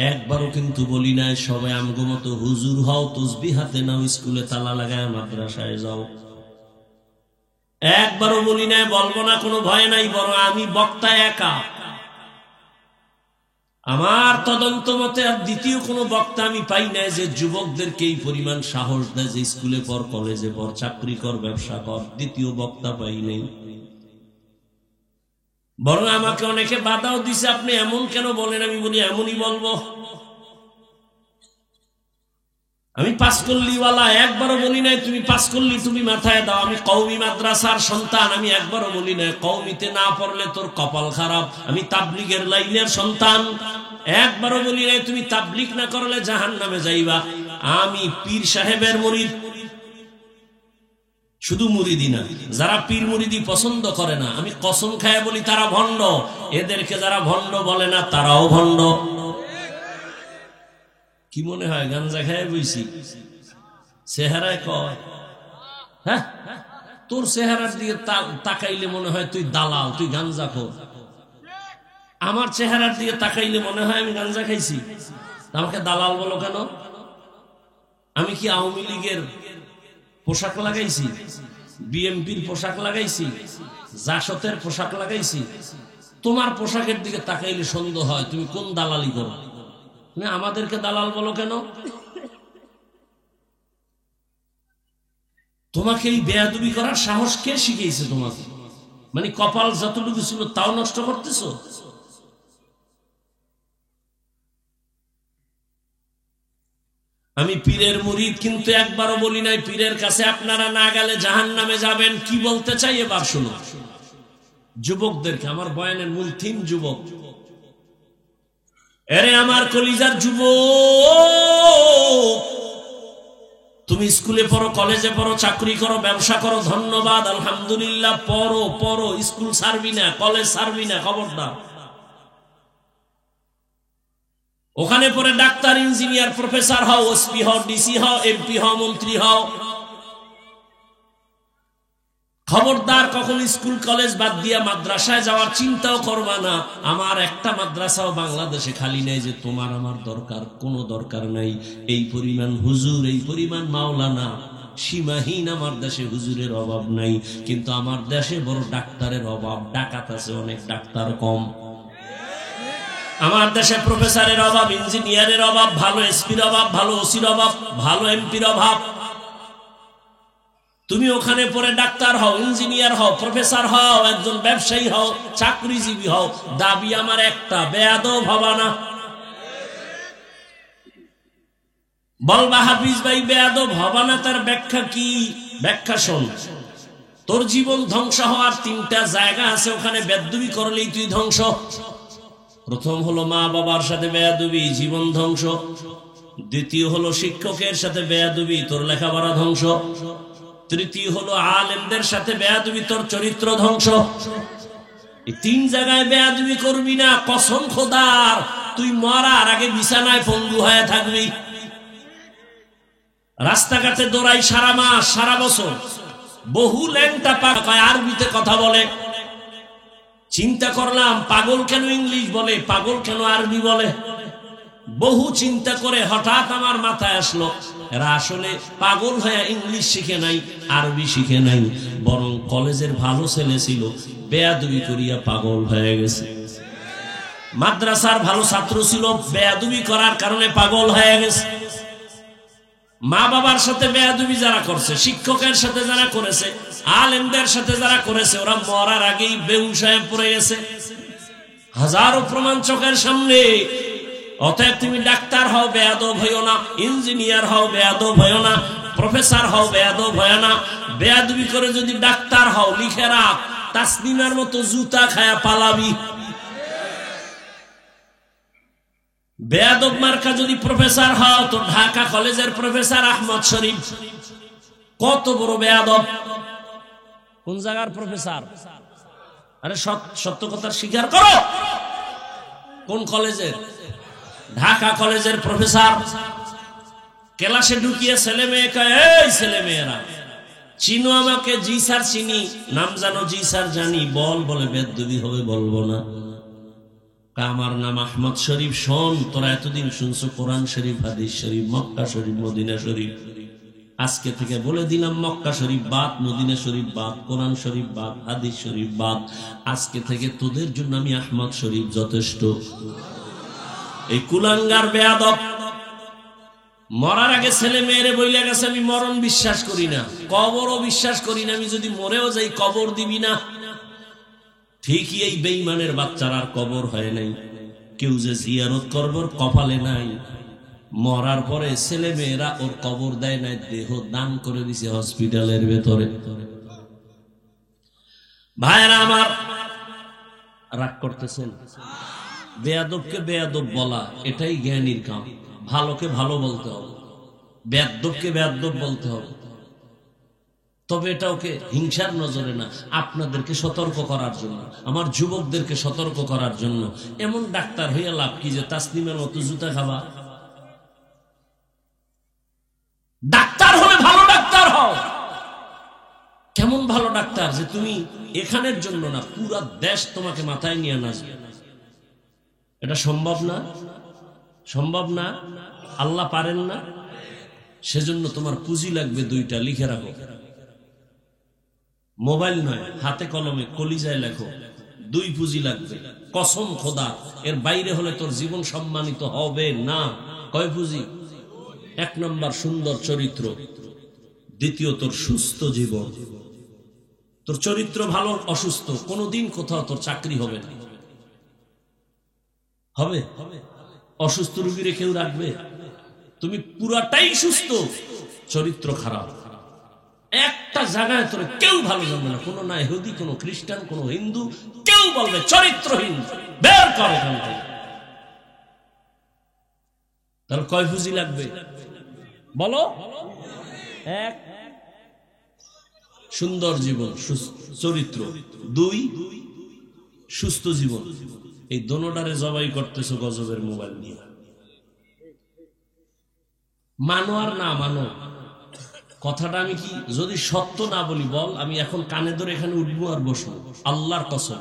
একবারও কিন্তু বলি নাই সবাই আমগো মতো হুজুর হও, তসবিহ হাতে নাও, স্কুলে তালা লাগায় মাদ্রাসায় যাও। একবারও বলি নাই, বলবো না, কোনো ভয় নাই। বরং আমি বক্তা একা, আমার তদন্ত মতে আর দ্বিতীয় কোনো বক্তা আমি পাই নাই যে যুবকদেরকে এই পরিমাণ সাহস দেয় যে স্কুলে পড়, কলেজে পড়, চাকরি কর, ব্যবসা কর। দ্বিতীয় বক্তা পাই নাই। বরং আমাকে অনেকে বাধাও দিছে, আপনি এমন কেন বলেন? আমি বলি এমনই বলবো। আমি পাঁচকল্লিওয়ালা, একবারও বলি নাই তুমি পাঁচকল্লি তুমি মাথায় দাও। আমি কওমি মাদ্রাসার সন্তান, আমি একবারও বলি নাই কওমিতে না পড়লে তোর কপাল খারাপ। আমি তাবলিগের লাইনের সন্তান, একবারও বলি নাই তুমি তাবলিগ না করলে জাহান্নামে যাইবা। আমি পীর সাহেবের মুরিদ, শুধু মুরিদি না, যারা পীর মুরিদি পছন্দ করে না, আমি কসম খায় বলি তারা ভণ্ড। এদেরকে যারা ভণ্ড বলে না তারাও ভণ্ড। কি মনে হয় গাঞ্জা খায় বইছি? চেহারায় কয়, হ্যাঁ তোর চেহারার দিকে তাকাইলে মনে হয় তুই দালাল, তুই গাঞ্জা খোর। আমার চেহারার দিকে তাকাইলে মনে হয় আমি গাঞ্জা খাইছি। আমাকে দালাল বলো কেন? আমি কি আওয়ামী লীগের পোশাক লাগাইছি, বিএমপির পোশাক লাগাইছি, জাসতের পোশাক লাগাইছি? তোমার পোশাকের দিকে তাকাইলে সন্দেহ হয় তুমি কোন দালালি করো। তুমি আমাদেরকে দালাল বলো কেন? তোমাকে এই বেয়াদবি করার সাহস কে শিখিয়েছে তোমাকে? মানে কপাল যতটুকু ছিল তাও নষ্ট করতেছো। আমি পীরের মুরিদ, কিন্তু একবারও বলি নাই পীরের কাছে আপনারা না গেলে জাহান্নামে যাবেন। কি বলতে চাই এবার শুনো যুবকদেরকে, আমার বয়ানের মূল থিম যুবক। এরে আমার কলিজার যুবক, তুমি স্কুলে পড়ো, কলেজে পড়ো, চাকরি করো, ব্যবসা করো, ধন্যবাদ, আলহামদুলিল্লাহ। পড়ো পড়ো, স্কুল ছাড়বি না, কলেজ ছাড়বি না, খবরদার। ওখানে পরে ডাক্তার, ইঞ্জিনিয়ার, প্রফেসর হও, ওসপি হও, ডিসি হও, এমপি হও, মন্ত্রী হও, খবরদার কখন স্কুল কলেজ বাদ দিয়া মাদ্রাসায় যাওয়ার চিন্তাও করবা না। আমার একটা মাদ্রাসাও বাংলাদেশে খালি নেই যে তোমার আমার দরকার, কোনো দরকার নাই। এই পরিমাণ হুজুর, এই পরিমাণ মাওলানা সীমাহীন আমার দেশে হুজুরের অভাব নাই, কিন্তু আমার দেশে বড় ডাক্তারের অভাব। ডাকাত আছে অনেক, ডাক্তার কম। আমার দেশে প্রফেসরের অভাব, ইঞ্জিনিয়ারের অভাব, ভালো এসপির অভাব, ভালো ওসির অভাব, ভালো এমপির অভাব। তুমি ওখানে পড়ে ডাক্তার হও, ইঞ্জিনিয়ার হও, প্রফেসর হও, একজন ব্যবসায়ী হও, চাকরিজীবী হও, দাবি আমার একটা, বেয়াদব হবা না। বলবা হাফিজ ভাই বেয়াদব হবা না, তার ব্যাখ্যা কি? ব্যাখ্যা শোন। তোর জীবন ধ্বংস হওয়ার তিনটা জায়গা আছে, ওখানে বেয়াদবি করলেই তুই ধ্বংস। প্রথম হলো মা বাবার সাথে বেয়াদবি, জীবন ধ্বংস। দ্বিতীয় হলো শিক্ষকের সাথে বেয়াদবি, তোর লেখাপড়া ধ্বংস। তৃতীয় হলো আলেমদের সাথে বেয়াদবি, তোর চরিত্র ধ্বংস। এই তিন জায়গায় বেয়াদবি করবি না, কসম খোদার। তুই মরার আগে বিছানায় পঙ্গু হয়ে থাকবি। রাস্তাঘাটে দৌড়াই সারা মাস সারা বছর, বহু ল্যাংটা পাকায় আরবিতে কথা বলে। চিন্তা করলাম পাগল কেন ইংলিশ বলে, পাগল কেন আরবি বলে। বহু চিন্তা করে হঠাৎ আমার মাথায় আসলো, এরা আসলে পাগল হয়ে ইংলিশ শিখে নাই, আরবি শিখে নাই, বরং কলেজের ভালো ছেলে ছিল, বেয়াদবি করিয়া পাগল হয়ে গেছে। মাদ্রাসার ভালো ছাত্র ছিল, বেয়াদবি করার কারণে পাগল হয়ে গেছে। মা বাবার সাথে বেয়াদবি যারা করছে, শিক্ষকের সাথে যারা করেছে, আলেমদের সাথে যারা করেছে, ওরা মরার আগেই বেহুশ হয়ে পড়ে গেছে। হাজারো প্রমাণ চোখের সামনে। অতএব তুমি ডাক্তার হও, বেয়াদব হইও না। ইঞ্জিনিয়ার হও, বেয়াদব হইও না। প্রফেসর হও, বেয়াদব হইও না। বেয়াদবি করে যদি ডাক্তার হও, লিখে রাখ, তাসলিমার মতো জুতা খায়া পালাবি। বেয়াদব মার্কা যদি প্রফেসর হও, তো ঢাকা কলেজের প্রফেসর আহমদ শরীফ কত বড় বেয়াদব। কোন জায়গার প্রফেসর? আরে সত্য কথা স্বীকার করো। কোন কলেজের? ঢাকা কলেজের প্রফেসর। ক্লাসে ঢুকিয়ে ছেলে মেয়ে কয়, এই ছেলে মেয়েরা চিনো আমাকে? জি স্যার চিনি। নাম জানো? জি স্যার জানি। বল। বলে বেয়াদবি হবে, বলবো না। আমার নাম আহমদ শরীফ। শোন, তোরা এতদিন শুনছো কোরআন শরীফ, হাদিস শরীফ, মক্কা শরীফ, মদিনা শরীফ। আজকে থেকে বলে দিলাম, মক্কা শরীফ বাদ, মদিনা শরীফ বাদ, কোরআন শরীফ বাদ, হাদিস শরীফ বাদ। আজকে থেকে তোদের জন্য আমি আহমদ শরীফ যথেষ্ট। এই কুলাঙ্গার বেয়াদব মরার আগে ছেলে মেয়েরে বইলে গেছে, আমি মরণ বিশ্বাস করি না, কবরও বিশ্বাস করি না, আমি যদি মরেও যাই কবর দিবি না। ঠিকই এই বেঈমানের বাচ্চার আর কবর হয় নাই। কেউ যে জিয়ারত করবর কপালে নাই, মরার পরে ছেলে মেয়েরা ওর কবর দেয় নাই, দেহ দান করে দিছে হসপিটালের ভেতরে। ভাইরা আমার, রাগ করতেছেন? বেয়াদবকে বেয়াদব বলা এটাই জ্ঞানীর কাম। ভালোকে ভালো বলতে হবে, বেয়াদবকে বেয়াদব বলতে হবে। তবে এটা ওকে হিংসার নজরে না, আপনাদেরকে সতর্ক করার জন্য, আমার যুবকদেরকে সতর্ক করার জন্য। এমন ডাক্তার হইয়া লাভ কি যে তাসলিমের মতো জুতা খাবা? ডাক্তার হলে ভালো ডাক্তার হও। কেমন ভালো ডাক্তার যে তুমি এখানের জন্য না, পুরা দেশ তোমাকে মাথায় নিয়ে নাচবে। এটা সম্ভব না, সম্ভব না। আল্লাহ পারেন না? সেজন্য তোমার পুঁজি লাগবে দুইটা, লিখে রাখো। মোবাইল নয়, হাতে কলমে কলিজায় লেখো। দুই পুঁজি লাগবে, কসম খোদা। এর বাইরে হলে তোর জীবন সম্মানিত হবে না। কয় পুঁজি? এক নম্বর সুন্দর চরিত্র, দ্বিতীয় তোর সুস্থ জীবন। তোর চরিত্র ভালো, অসুস্থ, কোনোদিন কোথাও তোর চাকরি হবে না। হবে? অসুস্থ রোগীরে কেউ রাখবে? তুমি পুরাটাই সুস্থ, চরিত্র খারাপ, একটা জায়গায় তোর কেউ ভালো জানবে না। কোনো না ইহুদি, কোনো খ্রিস্টান, কোনো হিন্দু, কেউ বলবে চরিত্রহীন, বের কর এখান থেকে। তাহলে কয় পুঁজি লাগবে বলো? এক, সুন্দর জীবন, চরিত্র। দুই, সুস্থ জীবন। এই দোনোটারে জবাই করতেছো গজবের মোবাইল নিয়ে। মানো আর না মানো, কথাটা আমি কি যদি সত্য না বলি বল, আমি এখন কানে ধরে এখানে উঠবো আর বসবো। আল্লাহর কসম,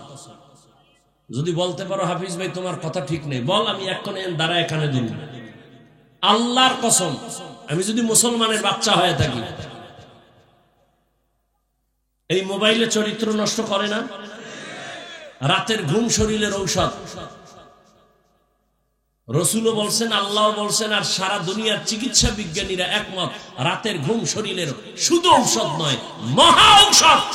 যদি বলতে পারো হাফিজ ভাই তোমার কথা ঠিক নেই, বল, আমি এখন দাঁড়ায় কানে ধরব। আল্লাহর কসম, আমি যদি মুসলমানের বাচ্চা হয়ে থাকি, এই মোবাইলে চরিত্র নষ্ট করে না? রাতের ঘুম শরীরের ঔষধ। রসুলও বলছেন, আল্লাহ বলছেন, আর সারা দুনিয়ার চিকিৎসা বিজ্ঞানীরা একমত, রাতের ঘুম শরীরের শুধু ঔষধ নয়, মহা ঔষধ।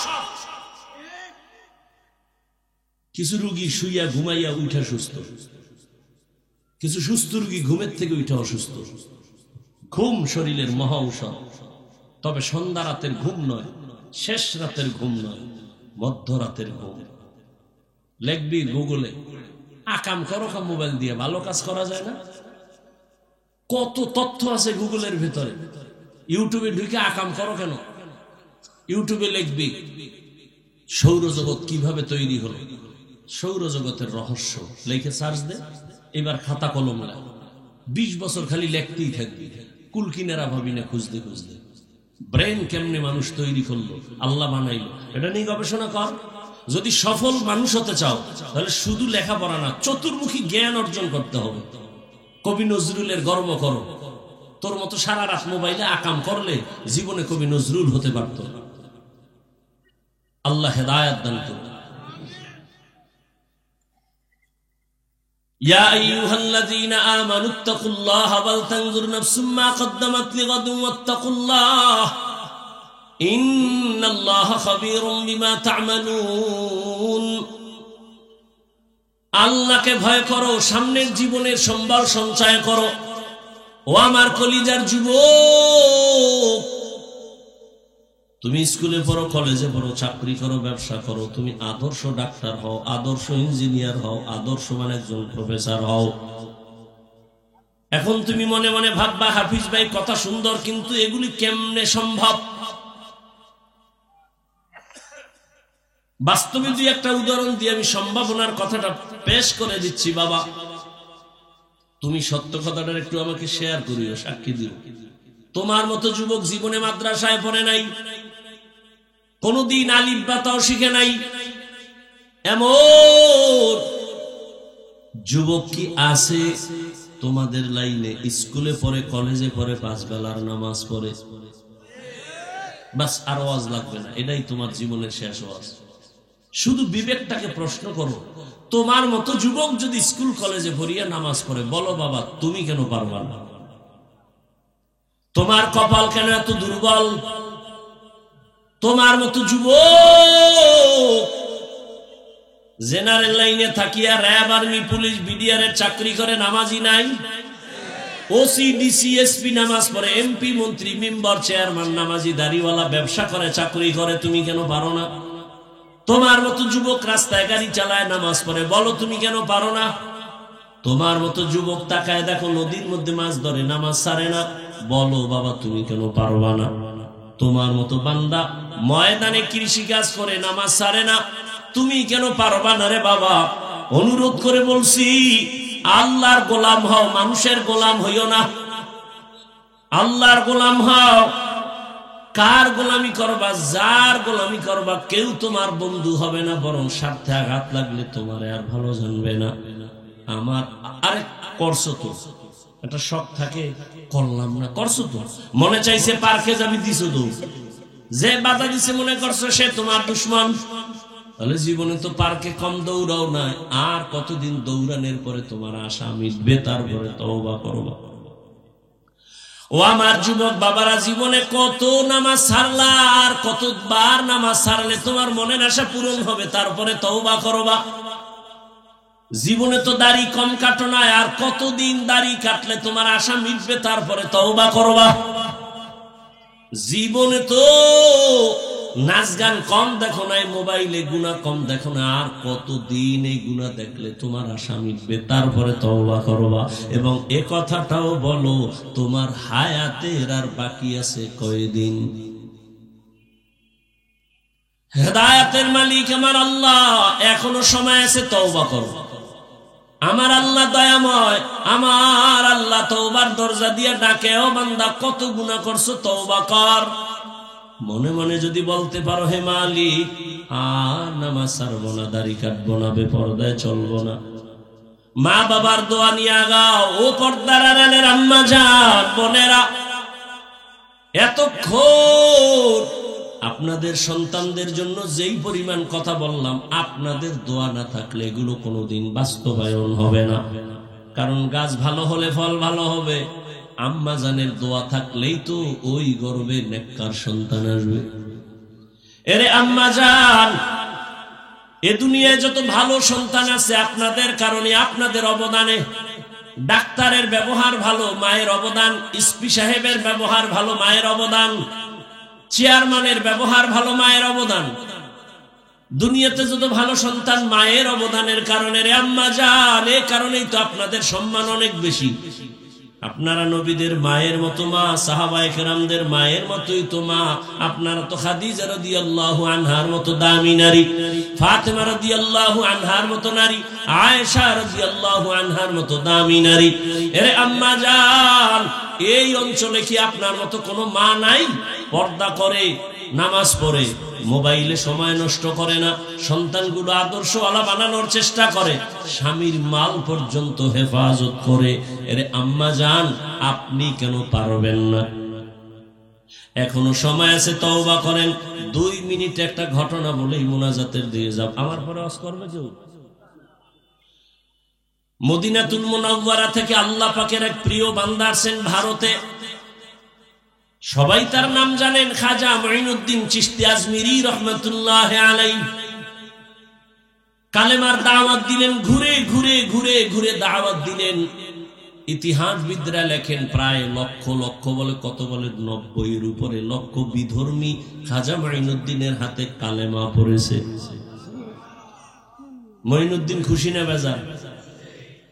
কিছু রোগী শুইয়া ঘুমাইয়া উঠা সুস্থ, কিছু সুস্থ রোগী ঘুমের থেকে উঠা অসুস্থ। ঘুম শরীরের মহা ঔষধ। তবে সন্ধ্যা রাতের ঘুম নয়, শেষ রাতের ঘুম নয়, মধ্যরাতের ঘুম। লিখবি গুগলে, আকাম করো মোবাইল দিয়ে, ভালো কাজ করা যায় না? কত তথ্য আছে গুগলের ভিতরে। ইউটিউবে ঢুকে আকাম করো কেন? ইউটিউবে লিখবি সৌরজগৎ কিভাবে তৈরি হলো, সৌরজগতের রহস্য, লিখে সার্চ দে। এবার খাতা কলম লেখ, 20 বছর খালি লেখতেই থাকবি, কুল কিনারা ভাবি না খুঁজতে খুঁজতে। ব্রেন কেমনে মানুষ তৈরি করলো, আল্লাহ বানাইলো, এটা নিয়ে গবেষণা কর। যদি সফল মানুষ হতে চাও তাহলে শুধু লেখাপড়া না, চতুর্মুখী জ্ঞান অর্জন করতে হবে। কবি নজরুলের গর্ব করো। তোর মতো সারা রাত মোবাইলে আকাম করলে জীবনে কবি নজরুল হতে পারত। আল্লাহ হেদায়েত দান করুন। ইয়া আইয়ুহাল্লাযীনা আমানুত্তাকুল্লাহা ওয়াল তানজুর নাফসুম মা কদ্দামাত লিগাদিন ওয়াত্তাকুল্লাহ ইন্নাল্লাহা খাবীরুম বিমা তা'মালুন। আল্লাহকে ভয় করো, সামনের জীবনের সম্বল সঞ্চয় করো। ও আমার কলিজার যুবক, তুমি স্কুলে পড়ো, কলেজে পড়ো, চাকরি করো, ব্যবসা করো, তুমি আদর্শ ডাক্তার হও, আদর্শ ইঞ্জিনিয়ার হও, আদর্শ মানে একজন প্রফেসর হও। এখন তুমি মনে মনে ভাববা, হাফিজ ভাই কথা সুন্দর, কিন্তু এগুলি কেমনে সম্ভব? বাস্তবে দুই একটা উদাহরণ দিয়ে আমি সম্ভাবনার কথাটা পেশ করে দিচ্ছি। বাবা, তুমি সত্য কথাটার একটু আমাকে শেয়ার করিও, সাক্ষী দিও। তোমার মতো যুবক জীবনে মাদ্রাসায় পড়ে নাই, কোনদিন আলিফ বা তাও শিখে নাই, এমন যুবক কি আছে তোমাদের লাইনে? স্কুলে পড়ে, কলেজে পড়ে, 5 বেলার নামাজ পড়ে, বাস আর ওয়াজ লাগবে না, এটাই তোমার জীবনের শেষ ওয়াজ। শুধু বিবেকটাকে প্রশ্ন করো, তোমার মতো যুবক যদি স্কুল কলেজে পড়িয়া নামাজ পড়ে, বলো বাবা তুমি কেন পারবা না? তোমার কপাল কেন এত দুর্বল? তোমার মতো যুবক জেনারেল লাইনে থাকিয়া র্যাব, আর্মি, পুলিশ, বিডিআর এর চাকরি করে, নামাজি নাই। ওসি, ডিসি, এসপি নামাজ পড়ে, এমপি, মন্ত্রী, মেম্বার, চেয়ারম্যান নামাজি, দাড়িওয়ালা, ব্যবসা করে, চাকরি করে, তুমি কেন পারো না? তোমার মতো যুবক রাস্তায় গাড়ি চালায়, নামাজ পড়ে, বলো তুমি কেন পারো না? তোমার মতো যুবক তাকায় দেখো নদীর মধ্যে মাছ ধরে, নামাজ ছাড়ে না, বলো বাবা তুমি কেন পারবা না? তোমার মতো বান্দা ময়দানে কৃষি কাজ করে, নামাজ ছাড়ে না, তুমি কেন পারবা না রে বাবা? অনুরোধ করে বলছি, আল্লাহর গোলাম হও, মানুষের গোলাম হইও না। আল্লাহর গোলাম হও। কার গোলামি করবা? যার গোলামি করবা, কেউ তোমার বন্ধু হবে না, বরং স্বার্থে আঘাত লাগলে তোমার আর ভালো জানবে না। আমার আরে করছো তো, একটা শখ থাকে, করলাম না, করছো তো, মনে চাইছে পার্কে যাবি, দিছো তো, যে বাধা দিছে মনে করছো সে তোমার দুশ্মন। তাহলে জীবনে তো পার্কে কম দৌড়াও নাই, আর কতদিন দৌড়ানোর পরে তোমার আশা মিটবে, তারপরে তওবা করবা। ও আমার যুবক বাবারা, জীবনে কত নামাজ ছাড়লা, আর কতবার নামাজ ছাড়লে তোমার মনের আশা পূরণ হবে, তারপরে তওবা করবা। জীবনে তো দাড়ি কম কাটো না, আর কতদিন দাড়ি কাটলে তোমার আশা মিটবে, তারপরে তওবা করবা। জীবনে তো নাচ গান কম দেখো নাই, মোবাইলে গুনাহ কম দেখো না, আর কতদিন এই গুনাহ দেখলে তোমার আশা মিটবে, তারপরে তওবা করবা। এবং এ কথাটাও বলো, তোমার হায়াতের আর বাকি আছে কয়দিন? হেদায়েতের মালিক আমার আল্লাহ, এখনো সময় আছে, তওবা করো। আমার আল্লাহ দয়াময়, আমার আল্লাহ তওবার দরজা দিয়ে ডাকে, ও বান্দা কত গুনাহ করছো, তওবা কর। মনে মনে যদি বলতে পারো, হে মালিক আর নামাজ ছাড়বো না, দাড়ি কাটবো না, বেপরদায় চলবো না, মা বাবার দোয়া নিয়ে আগাও। ও পর্দার আড়ালের আম্মা জান, বোনেরা, এতক্ষণ আপনাদের সন্তানদের জন্য যেই পরিমাণ কথা বললাম, আপনাদের দোয়া না থাকলে এগুলো কোনোদিন বাস্তবায়ন হবে না। কারণ গাছ ভালো হলে ফল ভালো হবে, আম্মা জানের দোয়া থাকলেই তো ওই গর্বে নেককার সন্তান আসবে। এরে আম্মা জান, এ দুনিয়ায় যত ভালো সন্তান আছে আপনাদের কারণে, আপনাদের অবদানে। ডাক্তারের ব্যবহার ভালো, মায়ের অবদান। এসপি সাহেবের ব্যবহার ভালো, মায়ের অবদান। চেয়ারম্যানের ব্যবহার ভালো, মায়ের অবদান। দুনিয়াতে যত ভালো সন্তান মায়ের অবদানের কারণে। রে আম্মা জান, এই কারণেই তো আপনাদের সম্মান অনেক বেশি। আপনারা নবীদের মায়ের মতো মা, সাহাবায়ে কেরামদের মায়ের মতোই তো মা। আপনারা তো খাদিজা রাদিয়াল্লাহু আনহার মতো দামি নারী, ফাতেমা রাদিয়াল্লাহু আনহার মতো নারী, আয়েশা রাদিয়াল্লাহু আনহার মতো দামি নারী। এরে আম্মা জান, এই অঞ্চলে কি আপনার মতো কোনো মা নাই? পর্দা করে, নামাজ পড়ে, মোবাইলে সময় নষ্ট করে না, সন্তানগুলো আদর্শওয়ালা বানানোর চেষ্টা করে, স্বামীর মাল পর্যন্ত হেফাজত করে। এরে আম্মা জান, আপনি কেন পারবেন না? এখনো সময় আছে, তওবা করেন। 2 মিনিট একটা ঘটনা বলেই মুনাজাতের দিয়ে যাব। আমার পরে ওয়াজ করবে কেউ? মদিনাতুল মুনাওয়ারা থেকে আল্লাহ পাকের এক প্রিয় বান্দা আছেন ভারতে, সবাই তার নাম জানেন, খাজা মুঈনুদ্দিন চিশতি আজমিরি রহমাতুল্লাহি আলাইহি। কালেমার দাওয়াত দিলেন, ঘুরে ঘুরে ঘুরে ঘুরে দাওয়াত দিলেন। ইতিহাসবিদরা লেখেন প্রায় লক্ষ লক্ষ, বলে কত, বলে 90-এর উপরে লক্ষ বিধর্মী খাজা মুঈনুদ্দিনের হাতে কালেমা পড়েছে। মুঈনুদ্দিন খুশি না বেজার?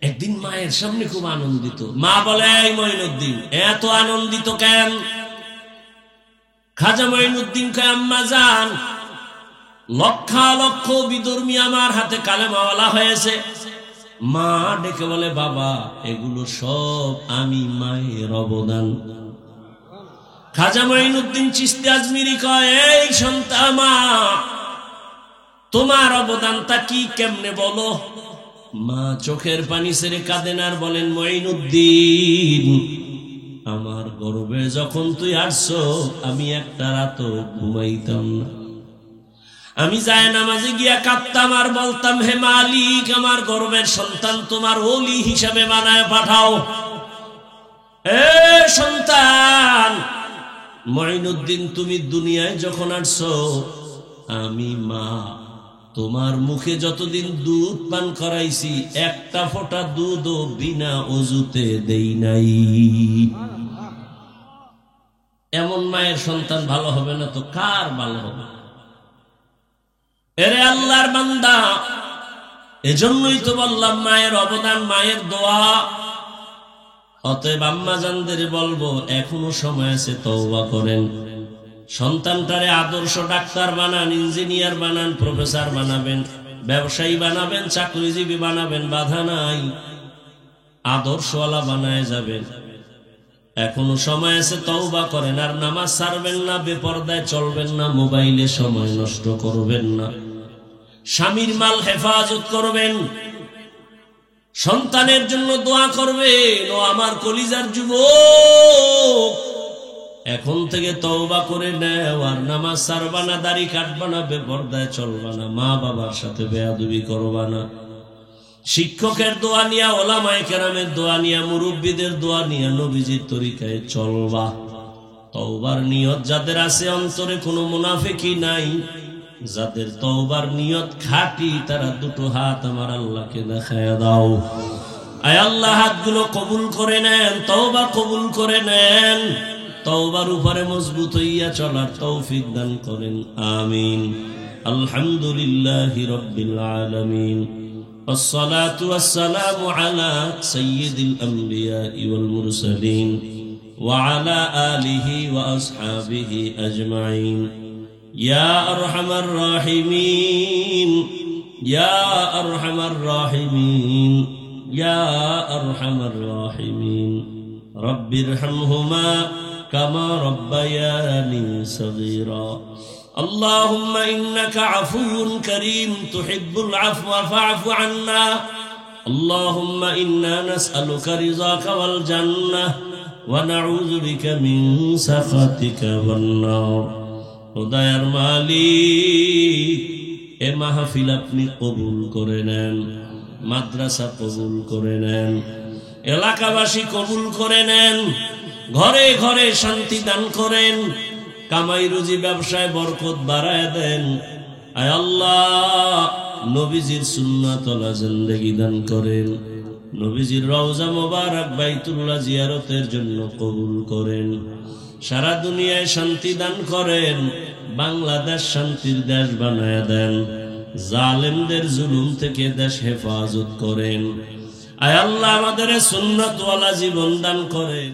একদিন মায়ের সামনে খুব আনন্দিত। মা বলে, এই মুঈনুদ্দিন এত আনন্দিত কেন? খাজা মুঈনুদ্দিন কয়, আম্মা জান, লক্ষ লক্ষ বিধর্মী আমার হাতে কালেমাওয়ালা হয়েছে। মা ডেকে বলে, বাবা এগুলো সব আমি মায়ের অবদান। খাজা মুঈনুদ্দিন চিশতি আজমিরি কয়, এই সন্তান, মা তোমার অবদানটা কি, কেমনে বলো? মা চোখের পানি ছেড়ে কাঁদেন আর বলেন, মুঈনুদ্দিন, আমার গর্বে যখন তুই আসছো আমি একটা রাতও ঘুমাইতাম না। আমি জায়নামাজে গিয়া কাঁদতাম আর বলতাম, হে মালিক, আমার গর্বের সন্তান তোমার ওলি হিসাবে বানায় পাঠাও। এ সন্তান মুঈনুদ্দিন, তুমি দুনিয়ায় যখন আসছো, আমি মা তোমার মুখে যতদিন দুধ পান করাইছি, একটা ফোঁটা দুধও বিনা ওযুতে দেই নাই। এমন মায়ের সন্তান ভালো হবে না তো কার ভালো হবে? এরে আল্লাহর বান্দা, এজন্যই তো বললাম মায়ের অবদান, মায়ের দোয়া। অতএব আম্মা জানদের বলবো, এখনো সময় আছে, তওবা করেন। সন্তানটারে আদর্শ ডাক্তার বানান, ইঞ্জিনিয়ার বানান, প্রফেসর বানাবেন, ব্যবসায়ী বানাবেন, চাকরিজীবী বানাবেন, বাধা নাই। আদর্শওয়ালা বানায় যাবেন। এখনো সময় আছে, তওবা করেন। আর নামাজ ছাড়বেন না, বেপরদায় চলবেন না, মোবাইলে সময় নষ্ট করবেন না, স্বামীর মাল হেফাজত করবেন, সন্তানের জন্য দোয়া করবেন। ও আমার কলিজার যুবক, এখন থেকে তওবা করে নেও। আর নামাজ ছাড়বা না, দাড়ি কাটবা না, বেপরদায় চলবা না, মা বাবার সাথে বেয়াদবি করবা না। শিক্ষকের দোয়া নিয়া, ওলামায়ে কেরামের দোয়া নিয়া, মুরব্বীদের দোয়া নিয়া নবীজির তরিকায় চলবা। তওবার নিয়ত যাদের আছে, অন্তরে কোনো মুনাফিকি নাই, যাদের তওবার নিয়ত খাঁটি, তারা দুটো হাত আমার আল্লাহকে দেখায় দাও। আয় আল্লাহ, হাতগুলো কবুল করে নেন, তওবা কবুল করে নেন। তওবার উপরে মজবুত হইয়া চলার তৌফিক দান করেন, আমিন। আলহামদুলিল্লাহি রাব্বিল আলামিন। والصلاة والسلام على سيد الأنبياء والمرسلين وعلى آله وأصحابه أجمعين. يا أرحم الراحمين، يا أرحم الراحمين، يا أرحم الراحمين. رب ارحمهما كما ربياني صغيرا. اللهم إنك عفو كريم تحب العفو فاعف عنا. اللهم إنا نسألك رضاك والجنة ونعوذ بك من سخطك والنار. ও দয়ার মালিক, এ মাহফিল আপনি কবুল করে নেন, মাদ্রাসা কবুল করে নেন, এলাকাবাসী কবুল করে নেন, ঘরে ঘরে শান্তি দান করেন, কামাই রুজি ব্যবসায় বরকত বাড়ায় দেন। আয় আল্লাহ, নবীজির সুন্নাতওয়ালা জিন্দেগি দান করেন, নবীজির রওজা মোবারক বাইতুল্লাহ জিয়ারতের জন্য কবুল করেন, সারা দুনিয়ায় শান্তি দান করেন, বাংলাদেশ শান্তির দেশ বানায় দেন, জালেমদের জুলুম থেকে দেশ হেফাজত করেন। আয় আল্লাহ, আমাদের সুন্নাতওয়ালা জীবন দান করেন।